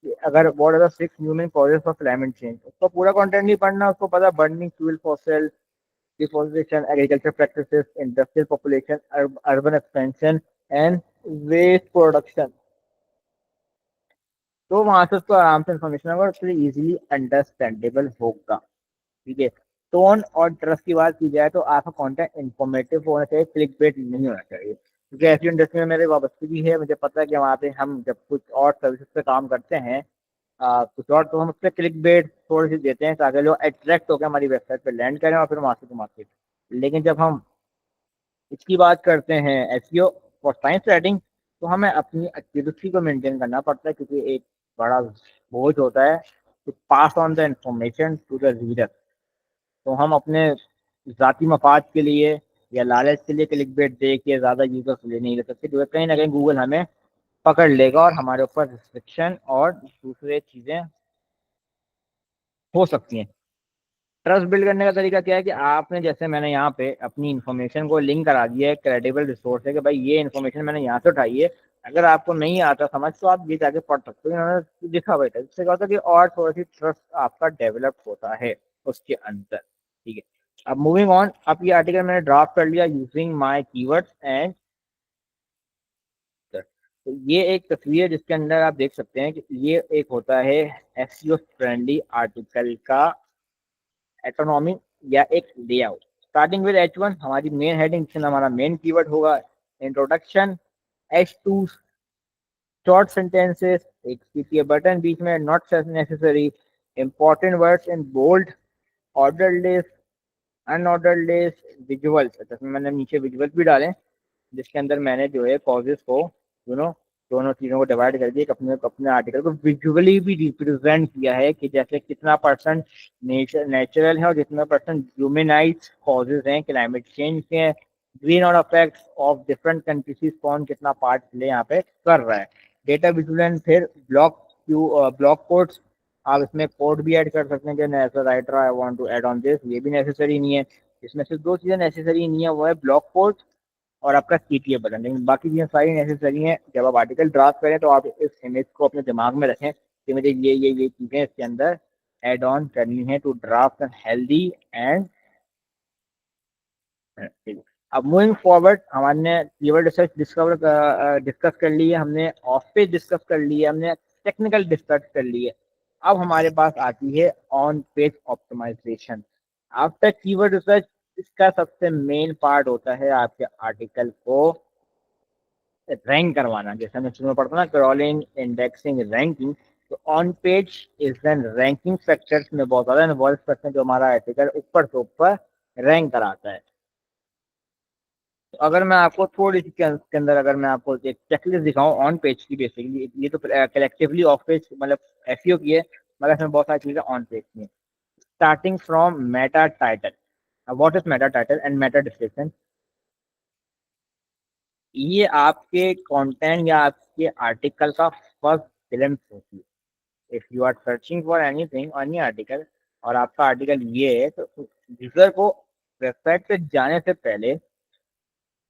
कि अगर what are the 6 human causes of climate change, उसको पूरा कंटेंट नहीं पढ़ना, उसको पता burning fuel fossil, deforestation, agriculture practices, industrial population, urban expansion and waste production, तो वहां से उसको आराम से इन्फॉर्मेशन होगा और उसके लिए इजीली अंडरस्टैंडेबल होगा। ठीक है, टोन और ट्रस्ट की बात की जाए तो आपका कंटेंट इंफॉर्मेटिव होना चाहिए, क्लिक बेट नहीं होना चाहिए, क्योंकि ऐसी इंडस्ट्री में मेरे वापसी है। मुझे पता है कि वहाँ पे हम जब कुछ और सर्विसेज पे काम करते हैं, कुछ और, तो हम उस पर क्लिक बेट थोड़ी सी देते हैं ताकि लोग अट्रैक्ट होकर हमारी वेबसाइट पे लैंड करें और फिर वहाँ से मार्केट। लेकिन जब हम इसकी बात करते हैं एसईओ फॉर साइंस राइटिंग, तो हमें अपनी एक्यूरेसी को मेंटेन करना पड़ता है, क्योंकि एक बड़ा बोझ होता है to pass on the information to the reader. तो हम अपने ज़ाती मफाद के लिए या लालच के लिए क्लिक बेट दे के ज़्यादा यूजर्स ले नहीं ले सकते, क्योंकि कहीं ना कहीं गूगल हमें पकड़ लेगा और हमारे ऊपर रिस्ट्रिक्शन और दूसरे चीज़ें हो सकती हैं। ट्रस्ट बिल्ड करने का तरीका क्या है कि आपने, जैसे मैंने यहाँ पे अपनी इन्फॉर्मेशन को लिंक करा दिया है क्रेडिबल रिसोर्स है कि भाई ये इन्फॉर्मेशन मैंने यहाँ से उठाई है, अगर आपको नहीं आता समझ तो आप ये जाके पढ़ सकते हो, इन्होंने लिखा हुआ है। इससे क्या होता है कि और थोड़ा सी ट्रस्ट आपका डेवलप होता है उसके अंदर। ठीक है, अब मूविंग ऑन, अब ये आर्टिकल मैंने ड्राफ्ट कर लिया यूजिंग माई कीवर्ड्स एंड, तो ये एक तस्वीर है जिसके अंदर आप देख सकते हैं कि ये एक होता है एसईओ फ्रेंडली आर्टिकल का एटोनॉमी या एक लेआउट। स्टार्टिंग विद H1 हमारी मेन हेडिंग, जिसमें हमारा मेन कीवर्ड होगा इंट्रोडक्शन। H2 शॉर्ट सेंटेंसेस, एक CTA बटन बीच में, not necessary, important words in bold, order list, unorder list, visuals, तो मैंने नीचे विजुअल्स भी डाले जिसके अंदर मैंने जो है कॉजेस को दोनों चीज़ों को डिवाइड करके अपने अपने आर्टिकल को विजुअली भी रिप्रेजेंट किया है कि जैसे कितना परसेंट नेचुरल है और कितना परसेंट ह्यूमनाइज कॉजेज हैं क्लाइमेट चेंज के, ग्रीन और इफेक्ट्स ऑफ डिफरेंट कंट्रीज कौन कितना पार्ट प्ले यहाँ पे कर रहा है। डेटा विजुअल, फिर ब्लॉक कोड्स, आप इसमें कोड भी ऐड कर सकते हैं कि as a writer I want to add on this, ये भी नेसेसरी नहीं है। इसमें सिर्फ दो चीज़ें नेसेसरी नहीं है, वो है ब्लॉक कोड और आपका CTA बटन, लेकिन बाकी चीज़ें सारी नेसेसरी हैं। जब आप आर्टिकल ड्राफ्ट करें तो आप इस इमेज को अपने दिमाग में रखें कि मुझे ये चीज़ें इसके अंदर ऐड ऑन करनी है टू ड्राफ्ट हेल्दी एंड। अब मूविंग फॉरवर्ड, हमने कीवर्ड रिसर्च डिस्कस कर ली है, हमने ऑफ पेज डिस्कस कर ली है, हमने टेक्निकल डिस्कस कर ली है। अब हमारे पास आती है on page optimization. After keyword research इसका सबसे मेन पार्ट होता है आपके आर्टिकल को रैंक करवाना। जैसे हमें शुरू में पढ़ता ना, क्रॉलिंग, इंडेक्सिंग, रैंकिंग, तो on page is then ranking factors में बहुत ज़्यादा इन्वॉल्व करते हैं जो हमारा आर्टिकल ऊपर से ऊपर रैंक कराता है। तो अगर मैं आपको थोड़ी सी के अंदर अगर मैं आपको एक चेकलिस्ट दिखाऊं ऑन पेज की, बेसिकली ये तो कलेक्टिवली ऑफ पेज मतलब एसईओ की है, मगर इसमें बहुत सारी चीज़ें ऑन पेज की हैं। Starting from Meta title, what is Meta title and Meta description, ये आपके कंटेंट या आपके आर्टिकल का फर्स्ट ग्लिम्स होती है। If you are searching for anything any article और आपका आर्टिकल ये है, तो यूजर को वेबसाइट पे जाने से पहले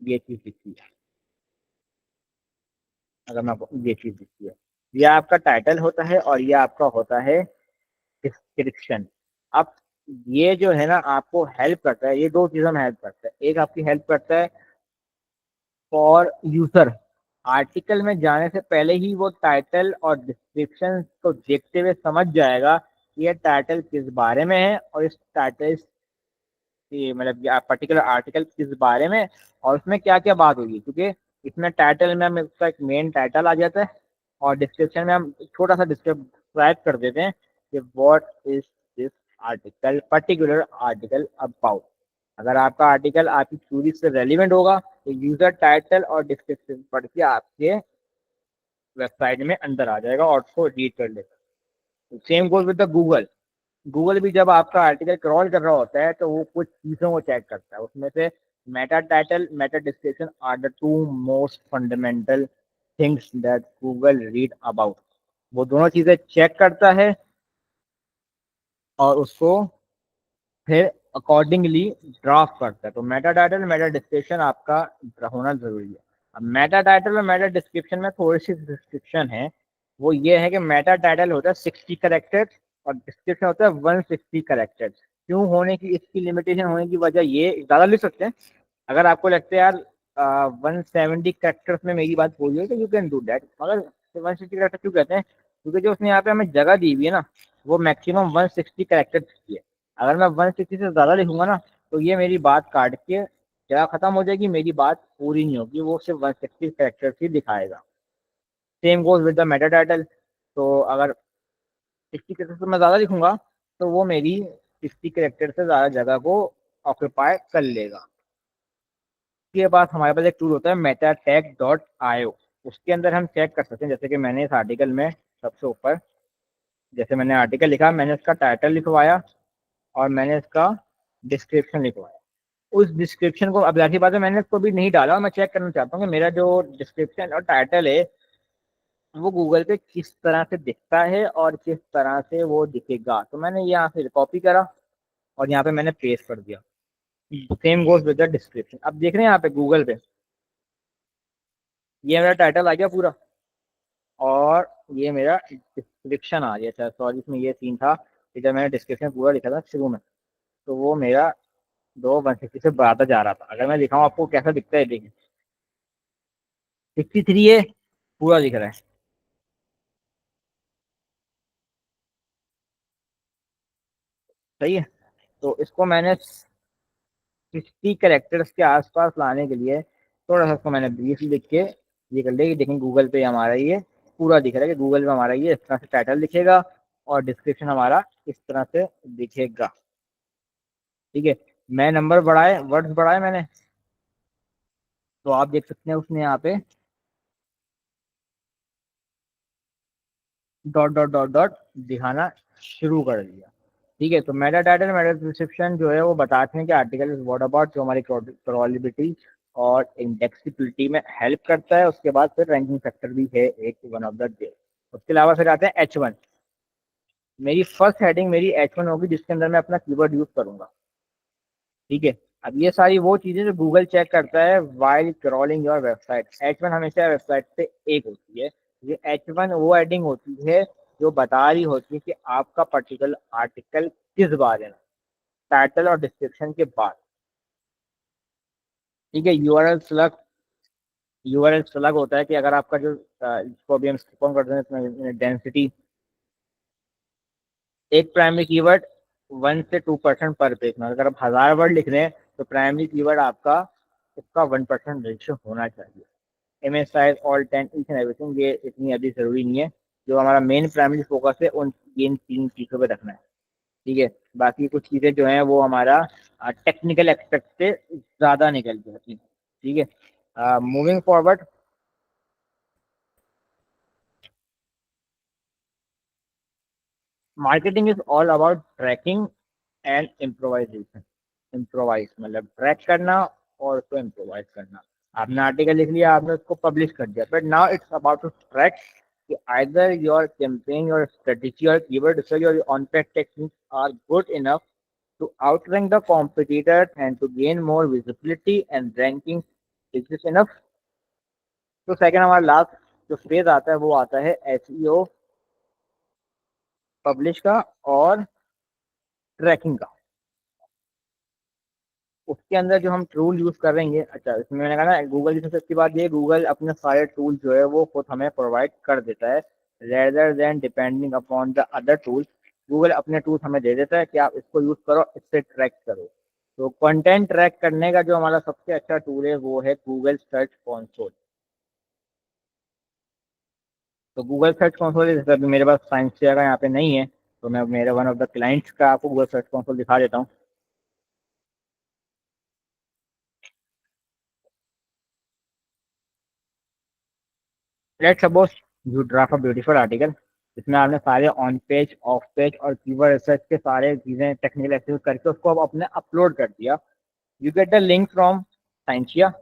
ये चीज दिखती है। अगर मैं आपको ये चीज दिखती है, ये आपका टाइटल होता है और ये आपका होता है डिस्क्रिप्शन। अब ये जो है ना आपको हेल्प करता है, ये दो चीज़ों में हेल्प करता है। एक आपकी हेल्प करता है फॉर यूजर, आर्टिकल में जाने से पहले ही वो टाइटल और डिस्क्रिप्शन को देखते हुए समझ जाएगा कि ये टाइटल किस बारे में है और इस टाइटल मतलब पर्टिकुलर आर्टिकल किस बारे में और उसमें क्या क्या बात होगी। क्योंकि इसमें टाइटल में हमें उसका एक मेन टाइटल आ जाता है और डिस्क्रिप्शन में हम छोटा सा डिस्क्राइब कर देते हैं कि what is this article, particular article about. अगर आपका आर्टिकल आपकी क्वेरी से रेलिवेंट होगा तो यूजर टाइटल और डिस्क्रिप्शन पढ़ के आपके वेबसाइट में अंदर आ जाएगा और उसको रीड कर लेगा। Same goes with the Google. Google भी जब आपका आर्टिकल क्रॉल कर रहा होता है तो वो कुछ चीज़ों को चेक करता है, उसमें से meta title, meta description are the two most fundamental things that Google read about. वो दोनों चीज़ें चेक करता है और उसको फिर अकॉर्डिंगली ड्राफ्ट करता है। तो मेटा टाइटल, मेटा डिस्क्रिप्शन आपका होना जरूरी है। अब मेटा टाइटल और मेटा डिस्क्रिप्शन में थोड़ी सी डिस्क्रिप्शन है, वो ये है कि मेटा टाइटल होता है 60 कैरेक्टर्स और डिस्क्रिप्शन होता है 160 कैरेक्टर्स। क्यों होने की इसकी लिमिटेशन होने की वजह, ये ज़्यादा लिख सकते हैं अगर आपको लगता है यार 170 कैरेक्टर्स में मेरी बात बोली है तो यू कैन डू दैट, मगर 160 कैरेक्टर क्यों कहते हैं, क्योंकि जो उसने यहाँ पे हमें जगह दी हुई है ना वो मैक्सिमम 160 कैरेक्टर्स की है। अगर मैं 160 से ज़्यादा लिखूंगा ना तो ये मेरी बात काट के जगह खत्म हो जाएगी, मेरी बात पूरी नहीं होगी, वो सिर्फ 160 कैरेक्टर्स ही दिखाएगा। Same goes with the Meta title. तो अगर 60 कैरेक्टर से मैं ज़्यादा लिखूंगा तो वो मेरी 60 कैरेक्टर से ज़्यादा जगह को ऑक्यूपाई कर लेगा। के पास हमारे पास एक टूल होता है metatag.io, उसके अंदर हम चेक कर सकते हैं, जैसे कि मैंने इस आर्टिकल में सबसे ऊपर जैसे मैंने आर्टिकल लिखा, मैंने उसका टाइटल लिखवाया और मैंने इसका डिस्क्रिप्शन लिखवाया। उस डिस्क्रिप्शन को, अब जाहिर बात है मैंने इसको भी नहीं डाला, और मैं चेक करना चाहता हूँ कि मेरा जो डिस्क्रिप्शन और टाइटल है वो गूगल पे किस तरह से दिखता है और किस तरह से वो दिखेगा। तो मैंने यहाँ से कॉपी करा और यहाँ पे मैंने पेस्ट कर दिया। Same goes with the description. अब देख रहे हैं यहाँ पे गूगल पे ये मेरा टाइटल आ गया पूरा, और ये मेरा डिस्क्रिप्शन आ गया। अच्छा सॉरी, इसमें ये सीन था कि जब मैंने डिस्क्रिप्शन पूरा लिखा था शुरू में, तो वो मेरा 2 160 से बढ़ाता जा रहा था। अगर मैं दिखाऊं आपको कैसा दिखता है, देखिए 63 है, पूरा दिख रहा है। सही है। तो इसको मैंने 60 कैरेक्टर्स के आसपास लाने के लिए थोड़ा सा इसको मैंने ब्रीफ लिख के ये कर लिया कि देखें गूगल पे हमारा ये पूरा दिख रहा है कि गूगल पे हमारा ये इस तरह से टाइटल दिखेगा और डिस्क्रिप्शन हमारा इस तरह से दिखेगा। ठीक है। मैं नंबर बढ़ाए, वर्ड्स बढ़ाए मैंने, तो आप देख सकते हैं उसने यहाँ पे डॉट डॉट डॉट डॉट दिखाना शुरू कर दिया। ठीक है। तो मेटा टाइटल मेटा डिस्क्रिप्शन जो है वो बताते हैं कि आर्टिकल इज व्हाट अबाउट, जो हमारी क्रॉलेबिलिटी और इंडेक्सिबिलिटी में हेल्प करता है। उसके बाद फिर रैंकिंग फैक्टर भी है एक, वन ऑफ द डे। उसके अलावा फिर आते हैं H1। मेरी फर्स्ट हेडिंग मेरी H1 होगी जिसके अंदर मैं अपना कीवर्ड यूज करूंगा। ठीक है। अब ये सारी वो चीजें जो गूगल चेक करता है while crawling your website. H1 हमेशा वेबसाइट पे एक होती है। ये H1 वो हेडिंग होती है जो बता रही होती है कि आपका पर्टिकुलर आर्टिकल किस बारे में, टाइटल और डिस्क्रिप्शन के बाद। ठीक है। यूआरएल स्लग होता है कि अगर आपका जो इसको अभी हम स्किप ऑन करते हैं इसमें डेंसिटी, एक प्राइमरी कीवर्ड 1 से 2% पर पेज में। अगर आप 1000 वर्ड लिख रहे हैं तो प्राइमरी कीवर्ड आपका उसका 1% रेशियो होना चाहिए। Image size all 10 each and everything, ये इतनी अभी जरूरी नहीं है। जो हमारा मेन प्राइमरी फोकस है उन इन 3 चीजों पे रखना है। ठीक है। बाकी कुछ चीजें जो हैं वो हमारा टेक्निकल एक्सपेक्ट से ज्यादा निकल जाती हैं। ठीक है। Moving forward, marketing is all about tracking and improvisation. Improvise मतलब ट्रैक करना और उसको इम्प्रोवाइज करना। आपने आर्टिकल लिख लिया, आपने उसको पब्लिश कर दिया, but now it's about to track either your campaign, your strategy, or keyword research, or your on-page techniques are good enough to outrank the competitors and to gain more visibility and ranking. Is this enough? तो second हमारा last जो phase आता है वो आता है SEO, publish का और ट्रैकिंग का। उसके अंदर जो हम टूल यूज करेंगे, अच्छा इसमें मैंने कहा ना गूगल की सबसे अच्छी बात ये, गूगल अपने सारे टूल जो है वो खुद हमें प्रोवाइड कर देता है rather than depending upon the other tool. Google अपने टूल्स हमें दे देता है कि आप इसको यूज करो, इससे ट्रैक करो। तो कंटेंट ट्रैक करने का जो हमारा सबसे अच्छा टूल है वो है गूगल सर्च कंसोल। तो गूगल सर्च कंसोल जैसे अभी मेरे पास साइंस का यहाँ पे नहीं है, तो मैं मेरे वन ऑफ द क्लाइंट्स का आपको गूगल सर्च कंसोल दिखा देता हूँ। Let's suppose you draft a beautiful article, इसमें आपने सारे ऑन पेज, ऑफ पेज और कीवर्ड रिसर्च के सारे चीजें टेक्निकल एक्सरसाइज करके उसको अब अपने अपलोड कर दिया। You get the link from scientia.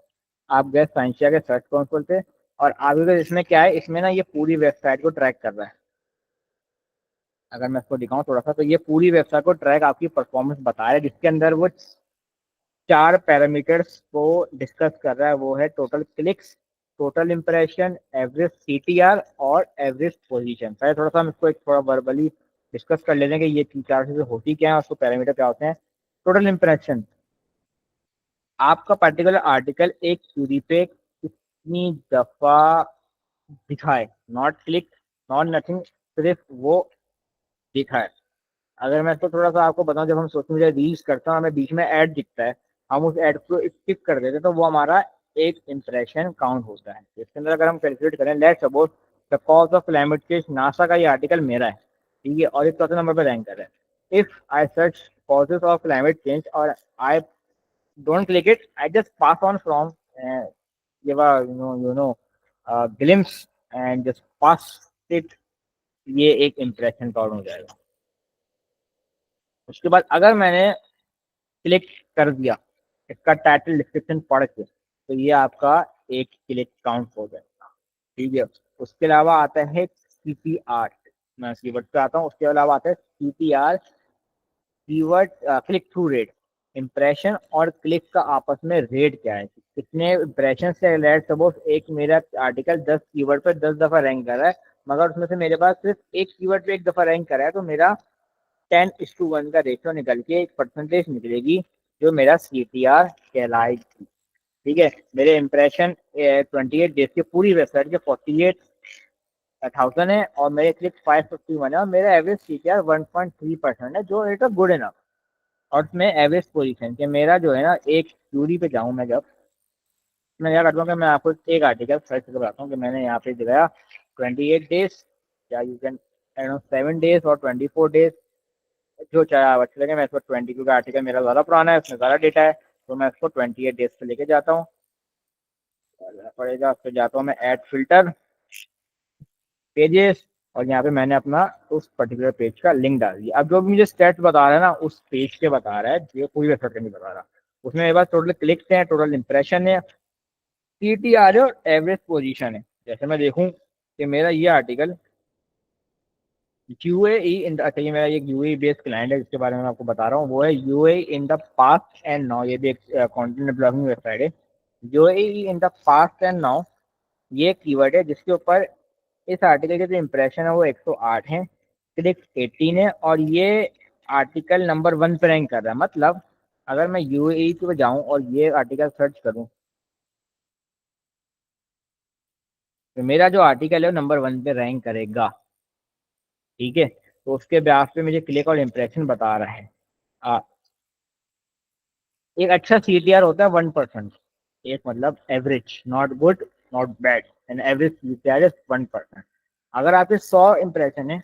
आप गए साइंसिया के सर्च कंसोल पे और आगे इसमें क्या है, इसमें ना ये पूरी वेबसाइट को ट्रैक कर रहा है। अगर मैं इसको दिखाऊं थोड़ा सा, तो ये पूरी वेबसाइट को ट्रैक आपकी परफॉर्मेंस बता रहा है, जिसके अंदर वो 4 पैरामीटर्स को डिस्कस कर रहा है। वो है total clicks, total impression, average CTR और एवरेज पोजीशन। पहले थोड़ा सा हम इसको एक थोड़ा वर्बली डिस्कस कर लेते हैं कि ये 4 चीजें होती क्या है, उसको पैरामीटर क्या होते हैं। टोटल इम्प्रेशन, आपका पर्टिकुलर आर्टिकल एक क्यूरी पे कितनी दफा दिखाए, नॉट क्लिक, नॉट नथिंग, सिर्फ वो दिखाए। अगर मैं इसको थोड़ा सा आपको बताऊं, जब हम सोशल मीडिया रील्स करते हैं हमें बीच में ऐड दिखता है, हम उस ऐड को स्किप कर देते हैं, तो वो हमारा एक इंप्रेशन काउंट होता है। इसके अंदर अगर हम कैलकुलेट करें, let's suppose the cause of climate change, NASA का ये आर्टिकल मेरा है। ठीक है। और ये 4थे नंबर पर रैंक कर रहा है। If I search causes of climate change और I don't click it, I just pass on from give a glimpse and just pass it ये एक इम्प्रेशन काउंट हो जाएगा। उसके बाद अगर मैंने क्लिक कर दिया इसका टाइटल डिस्क्रिप्शन पढ़ के, तो ये आपका एक क्लिक काउंट हो जाएगा। ठीक है, उसके अलावा आता है CTR। मैं कीवर्ड पे आता हूँ। उसके अलावा आता है CTR, keyword click through rate. Impression और क्लिक का आपस में रेट क्या है, कितने इम्प्रेशन से लेट सपोज एक मेरा आर्टिकल 10 कीवर्ड पे 10 दफा रैंक कर रहा है, मगर उसमें से मेरे पास सिर्फ एक कीवर्ड पे एक दफा रैंक कर रहा है, तो मेरा 10:1 का रेशियो निकल के एक परसेंटेज निकलेगी जो मेरा CTR कहलाएगी। ठीक है, मेरे इम्प्रेशन 28 डेज के पूरी वेबसाइट के 48,000 है और मेरे क्लिक 551 है और मेरा एवरेज CTR 1.3% है, जो इट गुड इनफ। और मैं एवरेज पोजीशन के मेरा जो है ना, एक क्यूरी पे जाऊं मैं, जब मैं क्या करता हूँ कि मैं आपको एक आर्टिकल सर्च करके बताता हूँ कि मैंने यहाँ पे दिखाया 28 डेज, या यू कैन 7 डेज और 24 डेज, जो चाहे आप अच्छे लगे। मैं इसको 20, क्योंकि आर्टिकल मेरा ज़्यादा पुराना है, उसमें ज़्यादा डेटा है, तो मैं इसको 28 डेज पे लेके जाता हूँ। पड़ेगा, फिर जाता हूँ मैं ऐड फिल्टर पेजेस, और यहाँ पे मैंने अपना उस पर्टिकुलर पेज का लिंक डाल दिया। अब जो भी मुझे स्टेट बता रहा है ना, उस पेज के बता रहा है, जो पूरी वेबसाइट का नहीं बता रहा। उसमें मेरे पास टोटल क्लिक्स हैं, टोटल इंप्रेशन है, CTR है और एवरेज पोजीशन है। जैसे मैं देखूं कि मेरा ये आर्टिकल UAE अच्छा, ये मेरा एक UAE बेस्ड क्लाइंट है जिसके बारे में मैं आपको बता रहा हूँ, वो है UAE in the past and now. ये भी एक कंटेंट ब्लॉगिंग वेबसाइट है। UAE in the past and now ये कीवर्ड है जिसके ऊपर इस आर्टिकल के जो इम्प्रेशन है वो 108 है, क्लिक 18 है, और ये आर्टिकल नंबर 1 पे रैंक कर रहा है। मतलब अगर मैं UAE पे जाऊं और ये आर्टिकल सर्च करूं, तो मेरा जो आर्टिकल है वो नंबर 1 पे रैंक करेगा। ठीक है, तो उसके ब्याज पे मुझे क्लिक और इम्प्रेशन बता रहा है। आ, एक अच्छा CTR होता है 1%। एक मतलब average, not good not bad, and average CTR is 1%। अगर आपके 100 इम्प्रेशन है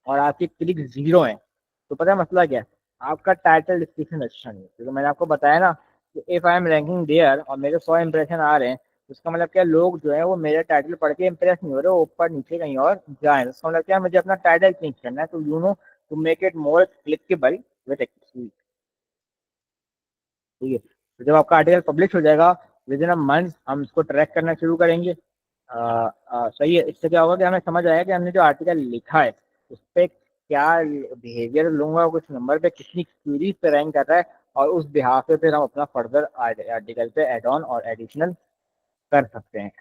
और आपकी क्लिक 0 है, तो पता है मसला क्या है, आपका टाइटल डिस्क्रिप्शन अच्छा नहीं है। क्योंकि मैंने आपको बताया ना कि if I am ranking there और मेरे 100 इंप्रेशन आ रहे हैं, तो इसका मतलब क्या, लोग जो है वो मेरे टाइटल पढ़ के इंप्रेस नहीं हो रहे, वो ऊपर नीचे कहीं और जाए। इसका मतलब क्या, मुझे अपना टाइटल चेंज करना है, तो you know to make it more clickable with एक्सपीड। ठीक है, तो जब आपका आर्टिकल पब्लिश हो जाएगा विद इन अ मंथ, हम इसको ट्रैक करना शुरू करेंगे। सही है, इससे क्या होगा कि हमें समझ आएगा कि हमने जो आर्टिकल लिखा है उस पर क्या बिहेवियर लूंगा, कुछ नंबर पे कितनी क्यूरीज पे रैंक कर रहा है, और उस बिहाफ पे फिर हम अपना फर्दर आर्टिकल पे एड ऑन और एडिशनल कर सकते हैं।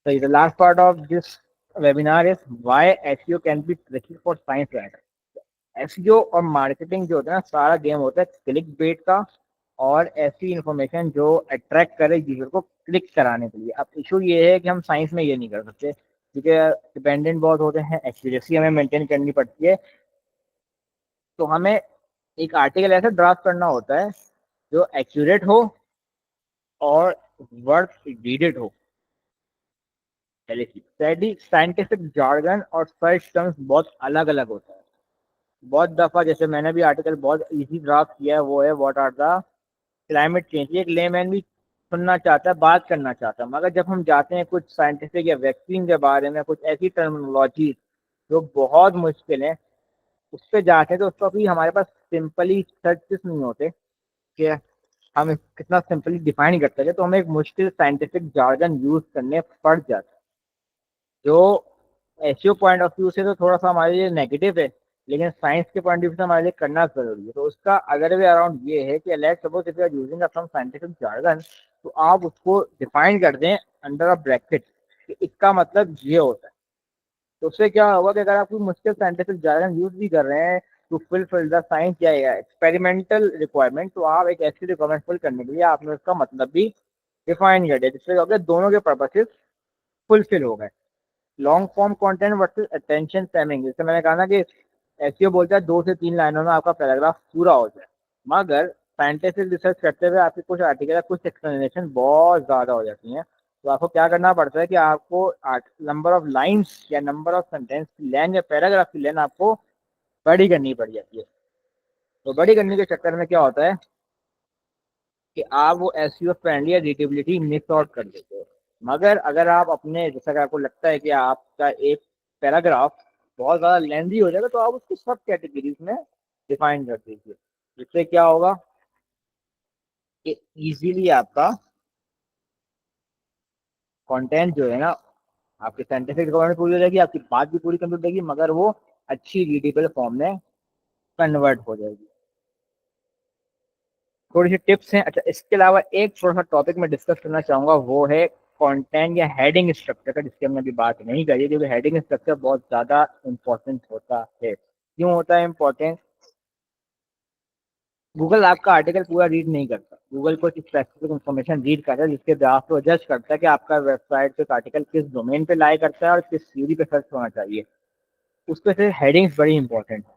So the last part of this webinar is why SEO can be tricky for science writers. SEO और मार्केटिंग जो होता है ना, सारा गेम होता है क्लिक बेट का, और ऐसी इंफॉर्मेशन जो अट्रैक्ट करे यूजर को क्लिक कराने के लिए। अब इशू ये है कि हम साइंस में ये नहीं कर सकते, क्योंकि डिपेंडेंट बहुत होते हैं, एक्यूरेसी हमें मेंटेन करनी पड़ती है। तो हमें एक आर्टिकल ऐसा ड्राफ्ट करना होता है जो एक्यूरेट हो और वर्थ रीडेड हो। साइंटिफिक जार्गन और सर्च टर्म्स बहुत अलग अलग होता है। बहुत दफा, जैसे मैंने भी आर्टिकल बहुत इजी ड्राफ्ट किया है, वो है what are the climate change. एक लेमैन भी सुनना चाहता है, बात करना चाहता है, मगर जब हम जाते हैं कुछ साइंटिफिक या वैक्सीन के बारे में, कुछ ऐसी टर्मिनोलॉजी जो बहुत मुश्किल है, उस पर जाते हैं, तो उसको भी हमारे पास सिंपली सर्चेस नहीं होते कि हम कितना सिंपली डिफाइन कर सके, तो हमें एक मुश्किल साइंटिफिक जार्गन यूज करने पड़ जाता है, जो एसईओ पॉइंट ऑफ व्यू से तो थोड़ा सा हमारे लिए नेगेटिव है, लेकिन साइंस के पॉइंट ऑफ व्यू से हमारे लिए करना जरूरी है। तो उसका अगर वे अराउंड ये है कि let's suppose if you are using some scientific jargon, तो आप उसको डिफाइन कर दें अंडर अ ब्रैकेट कि इसका मतलब ये होता है। तो उससे क्या होगा कि अगर आप कोई मुश्किल साइंटिफिक जार्गन यूज भी कर रहे हैं टू फुलफिल द साइंस या एक्सपेरिमेंटल रिक्वायरमेंट, तो आप एक ऐसी रिक्वायरमेंट फुल करने के लिए आपने उसका मतलब भी डिफाइन कर दिया, जिससे क्या हो गया, दोनों के पर्पसेस फुलफिल हो गए। Long form content versus attention spamming, जैसे मैंने कहा ना कि एसईओ बोलता है 2 से 3 लाइनों में आपका पैराग्राफ पूरा हो जाए, मगर साइंटिफिक रिसर्च करते हुए आपके कुछ आर्टिकल या कुछ एक्सप्लेनेशन बहुत ज़्यादा हो जाती हैं। तो आपको क्या करना पड़ता है कि आपको नंबर ऑफ लाइन्स या नंबर ऑफ सेंटेंस की लेंथ या पैराग्राफ की लेंथ आपको बड़ी करनी पड़ जाती है। तो बड़ी करने के चक्कर में क्या होता है कि आप वो एसईओ फ्रेंडली या रीडेबिलिटी मिस आउट कर देते हो। मगर अगर आप अपने, जैसा कि आपको लगता है कि आपका एक पैराग्राफ बहुत ज़्यादा लेंदी हो जाएगा तो आप उसको सब कैटेगरीज में डिफाइन कर दीजिए, जिससे क्या होगा कि इजीली आपका कंटेंट जो है ना, आपकी साइंटिफिक रिक्वायरमेंट पूरी हो जाएगी, आपकी बात भी पूरी कंप्लीट हो जाएगी, मगर वो अच्छी रीडेबल फॉर्म में कन्वर्ट हो जाएगी। थोड़ी सी टिप्स हैं। अच्छा, इसके अलावा एक थोड़ा सा टॉपिक मैं डिस्कस करना चाहूंगा, वो है कंटेंट या हेडिंग स्ट्रक्चर का, जिसकी हमने अभी बात नहीं करी, क्योंकि हेडिंग स्ट्रक्चर बहुत ज्यादा इंपॉर्टेंट होता है। क्यों होता है इंपॉर्टेंट? गूगल आपका आर्टिकल पूरा रीड नहीं करता, गूगल को स्पेसिफिक इन्फॉर्मेशन रीड करता है, जिसके बेस पर जज करता है कि आपका वेबसाइट पे आर्टिकल किस डोमेन पे लाई करता है और किस सीडी पे सर्च होना चाहिए। उसके से हेडिंग्स बड़ी इंपॉर्टेंट है।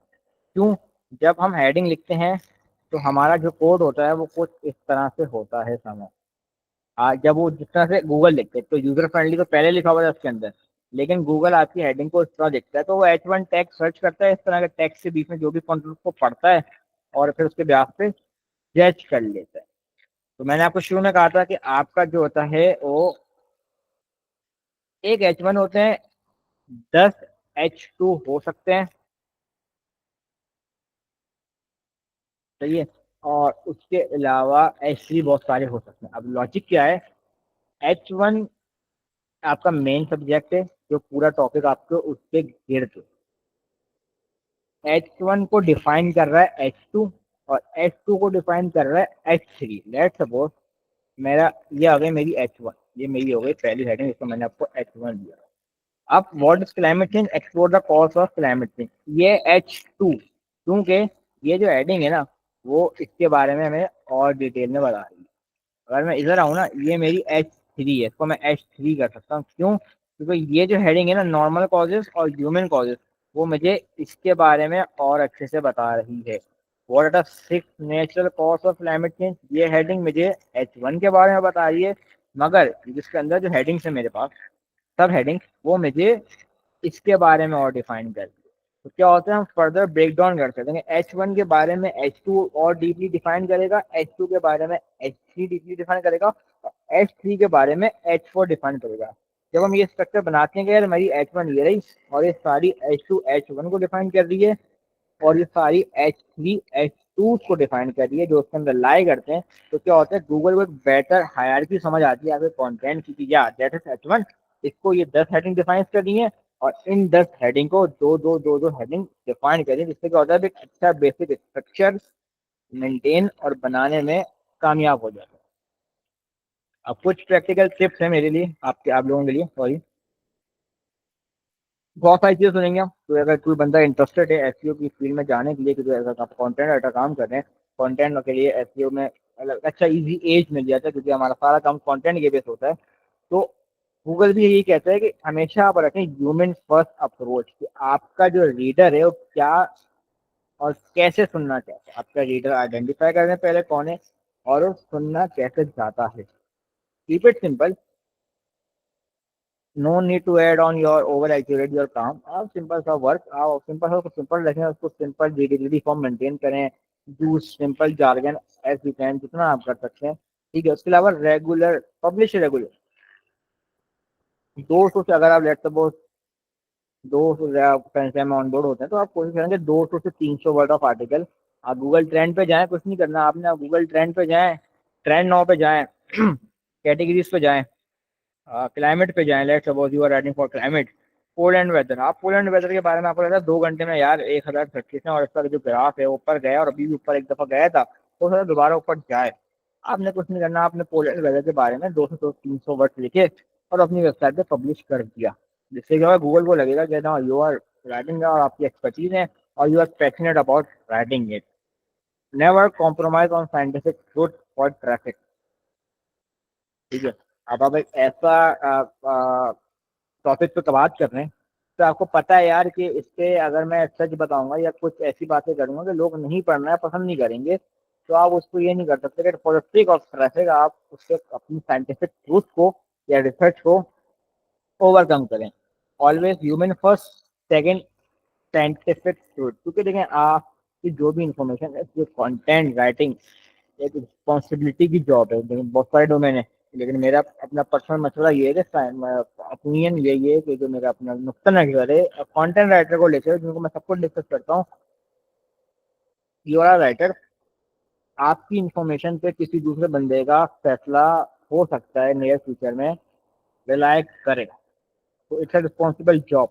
क्यों? जब हम हेडिंग लिखते हैं तो हमारा जो कोड होता है वो कुछ इस तरह से होता है समय। जब वो जिस तरह से गूगल लिखते हैं तो यूजर फ्रेंडली तो पहले लिखा हुआ है उसके अंदर, लेकिन गूगल आपकी हेडिंग को इस तरह लिखता है तो वो H1 टैग सर्च करता है, इस तरह के टैग के बीच में जो भी कंटेंट को पढ़ता है और फिर उसके ब्याज पे जज कर लेता है। तो मैंने आपको शुरू में कहा था कि आपका जो होता है वो एक H1 होते हैं, 10 H2 हो सकते हैं, सही है, और उसके अलावा H3 बहुत सारे हो सकते हैं। अब लॉजिक क्या है? H1 आपका मेन सब्जेक्ट है जो पूरा टॉपिक आपको उस पर गिर के, H1 को डिफाइन कर रहा है H2 और H2 को डिफाइन कर रहा है H3। लेट्स सपोज मेरा ये आ गई मेरी H1, ये मेरी हो गई पहली हेडिंग, इसको मैंने आपको H1 दिया। अब what is climate change, explore the cause of climate change, ये H2, क्योंकि ये जो हेडिंग है ना वो इसके बारे में हमें और डिटेल में बता रही है। अगर मैं इधर आऊँ ना, ये मेरी H3 है, इसको मैं H3 कर सकता हूँ। क्यों? क्योंकि ये जो हेडिंग है ना, नॉर्मल कॉजेस और ह्यूमन कॉजेस, वो मुझे इसके बारे में और अच्छे से बता रही है। What are the 6 natural cause of climate change, ये हेडिंग मुझे H1 के बारे में बता रही है, मगर जिसके अंदर जो हेडिंग्स है मेरे पास, सब हेडिंग, वो मुझे इसके बारे में और डिफाइन कर दिया। तो क्या होता है, हम फर्दर ब्रेक डाउन कर सकते हैं। H1 के बारे में H2 और डीपली डिफाइन करेगा, H2 के बारे में H3 डीपली डिफाइन करेगा, और H3 के बारे में H4 डिफाइन करेगा। जब हम ये स्ट्रक्चर बनाते हैं कि यार हमारी H1 ये रही और ये सारी H2 H1 को डिफाइन कर रही है और ये सारी H3 H2 को डिफाइन कर रही है जो उसके अंदर लाई करते हैं, तो क्या होता है, गूगल को एक बेटर हायरार्की समझ आती है आपके कंटेंट की, या दैट इज H1, इसको ये 10 हेडिंग डिफाइन करनी है और इन 10 हेडिंग को दो हेडिंग डिफाइन करें, जिससे क्या होता है एक अच्छा बेसिक स्ट्रक्चर मेंटेन और बनाने में कामयाब हो जाता है। अब कुछ प्रैक्टिकल टिप्स हैं मेरे लिए, आप लोगों के लिए, सॉरी, बहुत सारी चीजें सुनेंगे हम। तो अगर कोई बंदा इंटरेस्टेड है एसईओ की फील्ड में जाने के लिए, क्योंकि अगर आप कंटेंट राइटर काम कर रहे हैं, कंटेंट के लिए एसईओ में अच्छा इजी एज मिल जाता है, क्योंकि हमारा सारा काम कंटेंट के बेस होता है। तो गूगल भी यही कहता है कि हमेशा आप रखें ह्यूमन फर्स्ट अप्रोच, कि आपका जो रीडर है वो क्या और कैसे सुनना चाहता है। आपका रीडर आइडेंटिफाई करने पहले कौन है और वो सुनना कैसे चाहता है। Keep it simple, no need to add on your over accurate your काम। आप सिंपल सा वर्क, आप सिंपल सा सिंपल रखें, उसको सिंपल जीडीडी फॉर्म मेंटेन करें, use simple jargon as you can, जितना आप कर सकते हैं, ठीक है। उसके अलावा रेगुलर पब्लिश, रेगुलर 200 से, अगर आप लेट सपोज 200 फ्रेंड्स में ऑन बोर्ड होते हैं तो आप कोशिश करेंगे 200 से 300 वर्ड ऑफ आर्टिकल। आप गूगल ट्रेंड पे जाएं, कुछ नहीं करना आपने, आप गूगल ट्रेंड पे जाएं, ट्रेंड नाउ पे जाएं, कैटेगरीज पे जाएं, क्लाइमेट पे जाएं, let's suppose you are writing for climate, pole and weather. आप पोल एंड वेदर के बारे में आपको लगता है 2 घंटे में यार 1036 है और इसका जो ग्राफ है ऊपर गया और अभी भी ऊपर एक दफा गया था, तो सर दोबारा ऊपर जाए। आपने कुछ नहीं करना, आपने पोल एंड वेदर के बारे में 200 से 300 वर्ड लिखे और अपनी वेबसाइट पे पब्लिश कर दिया, जिससे क्या होगा, गूगल को लगेगा कि ना यू आर राइटिंग और आपकी एक्सपर्टीज है और you are passionate about writing it. Never compromise on scientific truth for traffic, ठीक है। अब आप एक ऐसा टॉपिक पे बात कर रहे हैं तो आपको पता है यार कि इस पे अगर मैं सच बताऊंगा या कुछ ऐसी बातें करूंगा कि लोग नहीं पढ़ना है, पसंद नहीं करेंगे, तो आप उसको ये नहीं कर सकते कि for the sake of traffic आप उससे अपनी साइंटिफिक ट्रूथ को या रिसर्च को ओवरकम करें। Always human first, second scientific truth. क्योंकि देखें, आपकी जो भी इंफॉर्मेशन है, जो कंटेंट राइटिंग एक रिस्पॉन्सिबिलिटी की जॉब है, लेकिन बहुत सारे डोमेन है, लेकिन मेरा अपना पर्सनल मसला ये है कि ओपिनियन यही है कि जो मेरा अपना नुक्ता नज़र है कंटेंट राइटर को लेकर, जिनको मैं सबको डिस्कस करता हूँ, यू आर राइटर, आपकी इंफॉर्मेशन पे किसी दूसरे बंदे का फैसला हो सकता है नियर फ्यूचर में, रिलाय करे, तो इट्स अ रिस्पॉन्सिबल जॉब।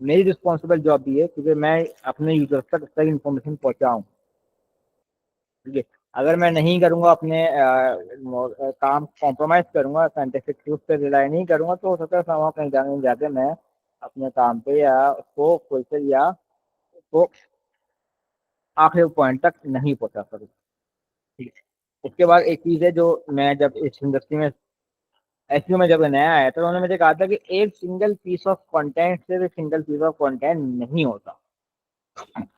मेरी रिस्पॉन्सिबल जॉब भी है क्योंकि मैं अपने यूजर्स तक सही इन्फॉर्मेशन पहुंचाऊं। ठीक है, अगर मैं नहीं करूंगा, अपने काम कॉम्प्रोमाइज करूंगा, साइंटिफिक ट्रूथ पे रिलाई नहीं करूंगा, तो हो सकता है वहाँ कहीं जाने जाके मैं अपने काम पे या उसको फुलफिल या उसको आखिरी पॉइंट तक नहीं पहुंचा सकूँ। ठीक है, उसके बाद एक चीज़ है जो मैं जब इस इंडस्ट्री में एसईओ में जब नया आया था, उन्होंने मुझे कहा था कि एक सिंगल पीस ऑफ कंटेंट से सिंगल पीस ऑफ कंटेंट नहीं होता।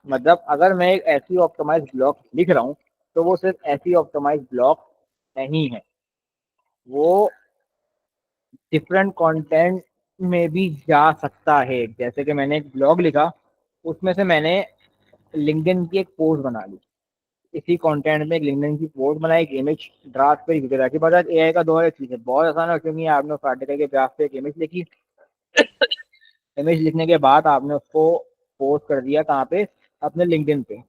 मतलब अगर मैं एक एसईओ ऑप्टिमाइज ब्लॉग लिख रहा हूँ तो वो सिर्फ एसईओ ऑप्टिमाइज ब्लॉग नहीं है, वो डिफरेंट कंटेंट में भी जा सकता है। जैसे कि मैंने एक ब्लॉग लिखा, उसमें से मैंने लिंक्डइन की एक पोस्ट बना ली, इसी कंटेंट में एक लिंक्डइन की पोस्ट बनाई, एक इमेज ड्राफ्ट पे लिख ताकि पता एआई का दौर है, चीज़ें बहुत आसान है, क्योंकि आपने उस आर्टिकल के ड्राफ्ट पे एक इमेज लिखी, इमेज लिखने के बाद आपने उसको पोस्ट कर दिया कहाँ पे, अपने लिंक्डइन पे।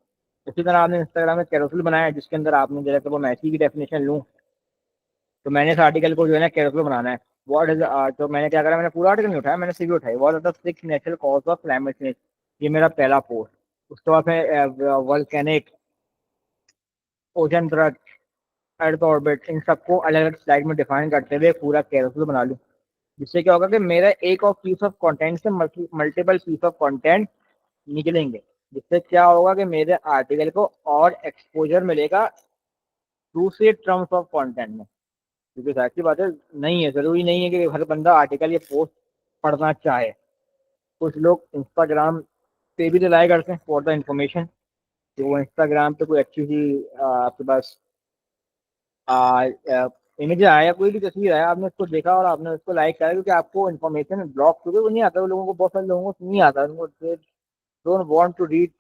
उसी तरह आपने इंस्टाग्राम में कैरोसेल बनाया जिसके अंदर आपने जैसे वो मैसी की डेफिनेशन लूँ, तो मैंने इस आर्टिकल को जो है ना कैरोसेल बनाना है। व्हाट इज, तो मैंने क्या करा, मैंने पूरा आर्टिकल नहीं उठाया, मैंने सीवी उठाई, what are the 6 natural cause of climate change, ये मेरा पहला पोस्ट। उसके बाद मैं volcanic, ocean thrust, earth orbit, इन सबको अलग अलग स्लाइड में डिफाइन करते हुए पूरा कैरोसेल बना लूँ, जिससे क्या होगा कि मेरा एक और पीस ऑफ कंटेंट से मल्टीपल पीस ऑफ कंटेंट निकलेंगे, जिससे क्या होगा कि मेरे आर्टिकल को और एक्सपोजर मिलेगा दूसरे टर्म्स ऑफ कंटेंट में। क्योंकि जाहिर सी बात है, नहीं है, जरूरी नहीं है कि हर बंदा आर्टिकल या पोस्ट पढ़ना चाहे। कुछ लोग इंस्टाग्राम पे भी रिलाई करते हैं फॉर द इंफॉर्मेशन, कि वो इंस्टाग्राम पे कोई अच्छी सी आपके पास इमेज आया, कोई भी तस्वीर आया, आपने उसको देखा और आपने उसको लाइक करा, क्योंकि आपको इन्फॉर्मेशन ब्लॉग, क्योंकि वो नहीं आता, वो लोगों को, बहुत सारे लोगों को नहीं आता, उनको don't want to read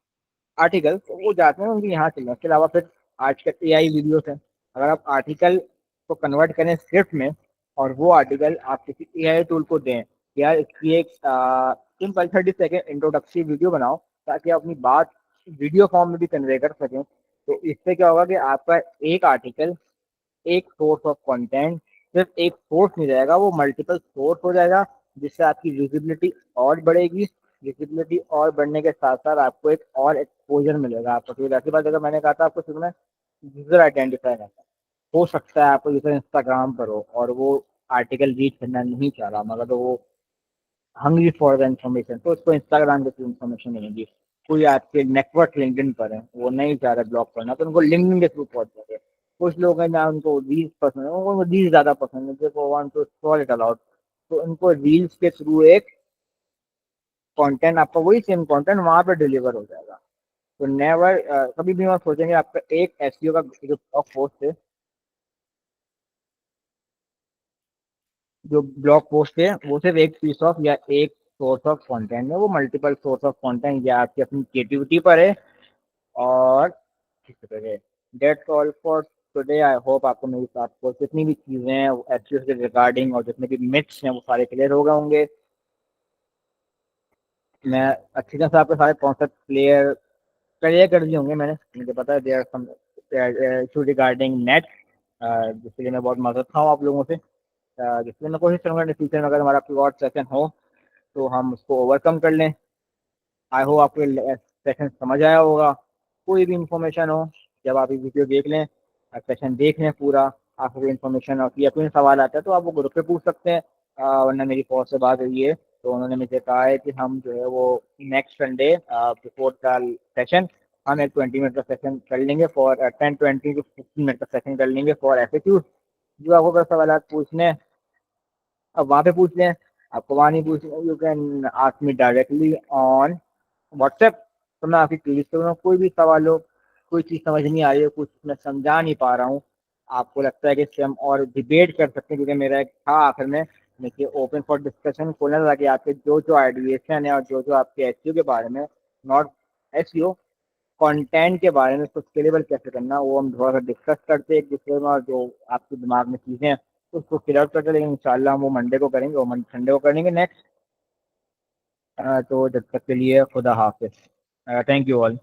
article, तो वो जाते हैं उनके यहाँ चलना। इसके अलावा फिर आजकल एआई वीडियोस हैं, अगर आप आर्टिकल को कन्वर्ट करें स्क्रिप्ट में और वो आर्टिकल आप किसी एआई टूल को दें, यार इसकी एक सिंपल 30 सेकेंड इंट्रोडक्टरी वीडियो बनाओ ताकि आप अपनी बात वीडियो फॉर्म में भी कन्वे कर सकें, तो इससे क्या होगा कि आपका एक आर्टिकल, एक सोर्स ऑफ कंटेंट, सिर्फ एक सोर्स नहीं रहेगा, वो मल्टीपल सोर्स हो जाएगा, जिससे आपकी विजिबिलिटी और बढ़ेगी। विजिबिलिटी और बढ़ने के साथ साथ आपको एक और एक्सपोजर मिलेगा आपको। तो ऐसी बात, अगर मैंने कहा था आपको सीखना यूजर आइडेंटिफाई करना, हो सकता है आपको यूजर इंस्टाग्राम पर हो और वो आर्टिकल रीड करना नहीं चाह रहा, मगर तो वो हंग्री फॉर द इन्फॉर्मेशन, तो उसको इंस्टाग्राम के थ्रू इन्फॉर्मेशन मिलेगी। कोई आपके नेटवर्क लिंक्डइन पर है, वो नहीं चाह रहा ब्लॉक करना, तो उनको लिंक्डइन के थ्रू पहुंच जाएंगे। कुछ लोग हैं ना, उनको रील्स पसंद है, उनको रील्स ज्यादा पसंद है, जो want to scroll it aloud, तो उनको रील्स के थ्रू एक कंटेंट, आपका वही सेम कंटेंट वहां पे डिलीवर हो जाएगा। तो नेवर कभी भी मत सोचेंगे आपका एक एसईओ का जो ब्लॉग पोस्ट है, जो ब्लॉग पोस्ट है वो सिर्फ एक पीस ऑफ या एक सोर्स ऑफ कंटेंट है, वो मल्टीपल सोर्स ऑफ कंटेंट या आपकी अपनी क्रिएटिविटी पर है। और that's all for today. I hope आपको मेरी साथ को जितनी भी चीज़ें हैं एसईओ से रिगार्डिंग और जितने भी मिथ्स हैं वो सारे क्लियर हो गए होंगे। मैं अच्छी तरह से आपके सारे कॉन्सेप्ट क्लियर कर दिए होंगे मैंने, मुझे पता है there some issue regarding net, जिसके लिए मैं बहुत मदद था आप लोगों से, जिसके लिए मैं कोशिश करूँगा फ्यूचर में अगर हमारा कोई और सेशन हो तो हम उसको ओवरकम कर लें। आई होप आपको सेशन समझ आया होगा। कोई भी इंफॉर्मेशन हो, जब आप ये वीडियो देख लें, सेशन देख लें पूरा, आपको कोई इन्फॉर्मेशन और या कोई सवाल आता है तो आप वो ग्रुप पे पूछ सकते हैं। वरना मेरी बॉस से बात हुई है तो उन्होंने मुझे कहा है कि हम जो है वो next Sunday before the session हम एक 20 मिनट का सेशन कर लेंगे फॉर 10-20 to 15 मिनट का सेशन कर लेंगे फॉर एफएक्यू। जो आपको अगर सवाल पूछने हैं अब वहाँ पे पूछ लें, आपको वहाँ नहीं पूछना, you can ask me directly on WhatsApp, तो मैं आपकी क्लियर करूँगा। कोई भी सवाल हो, कोई चीज़ समझ नहीं आ रही है, कुछ मैं समझा नहीं पा रहा हूँ, आपको लगता है कि इससे हम और डिबेट कर सकते हैं, क्योंकि मेरा एक था आखिर में देखिए ओपन फॉर डिस्कशन खोलना था कि आपके जो जो आइडिएशन है और जो जो आपके एसईओ के बारे में, नॉट एसईओ कंटेंट के बारे में उसको स्केलेबल कैसे करना, वो हम थोड़ा सा डिस्कस करते हैं एक दूसरे में, और जो आपके दिमाग में चीज़ें हैं उसको फिल आउट करते हैं, लेकिन इंशाल्लाह हम वो मंडे को करेंगे और संडे को करेंगे नेक्स्ट। तो जब तक के लिए खुदा हाफिज। Thank you all.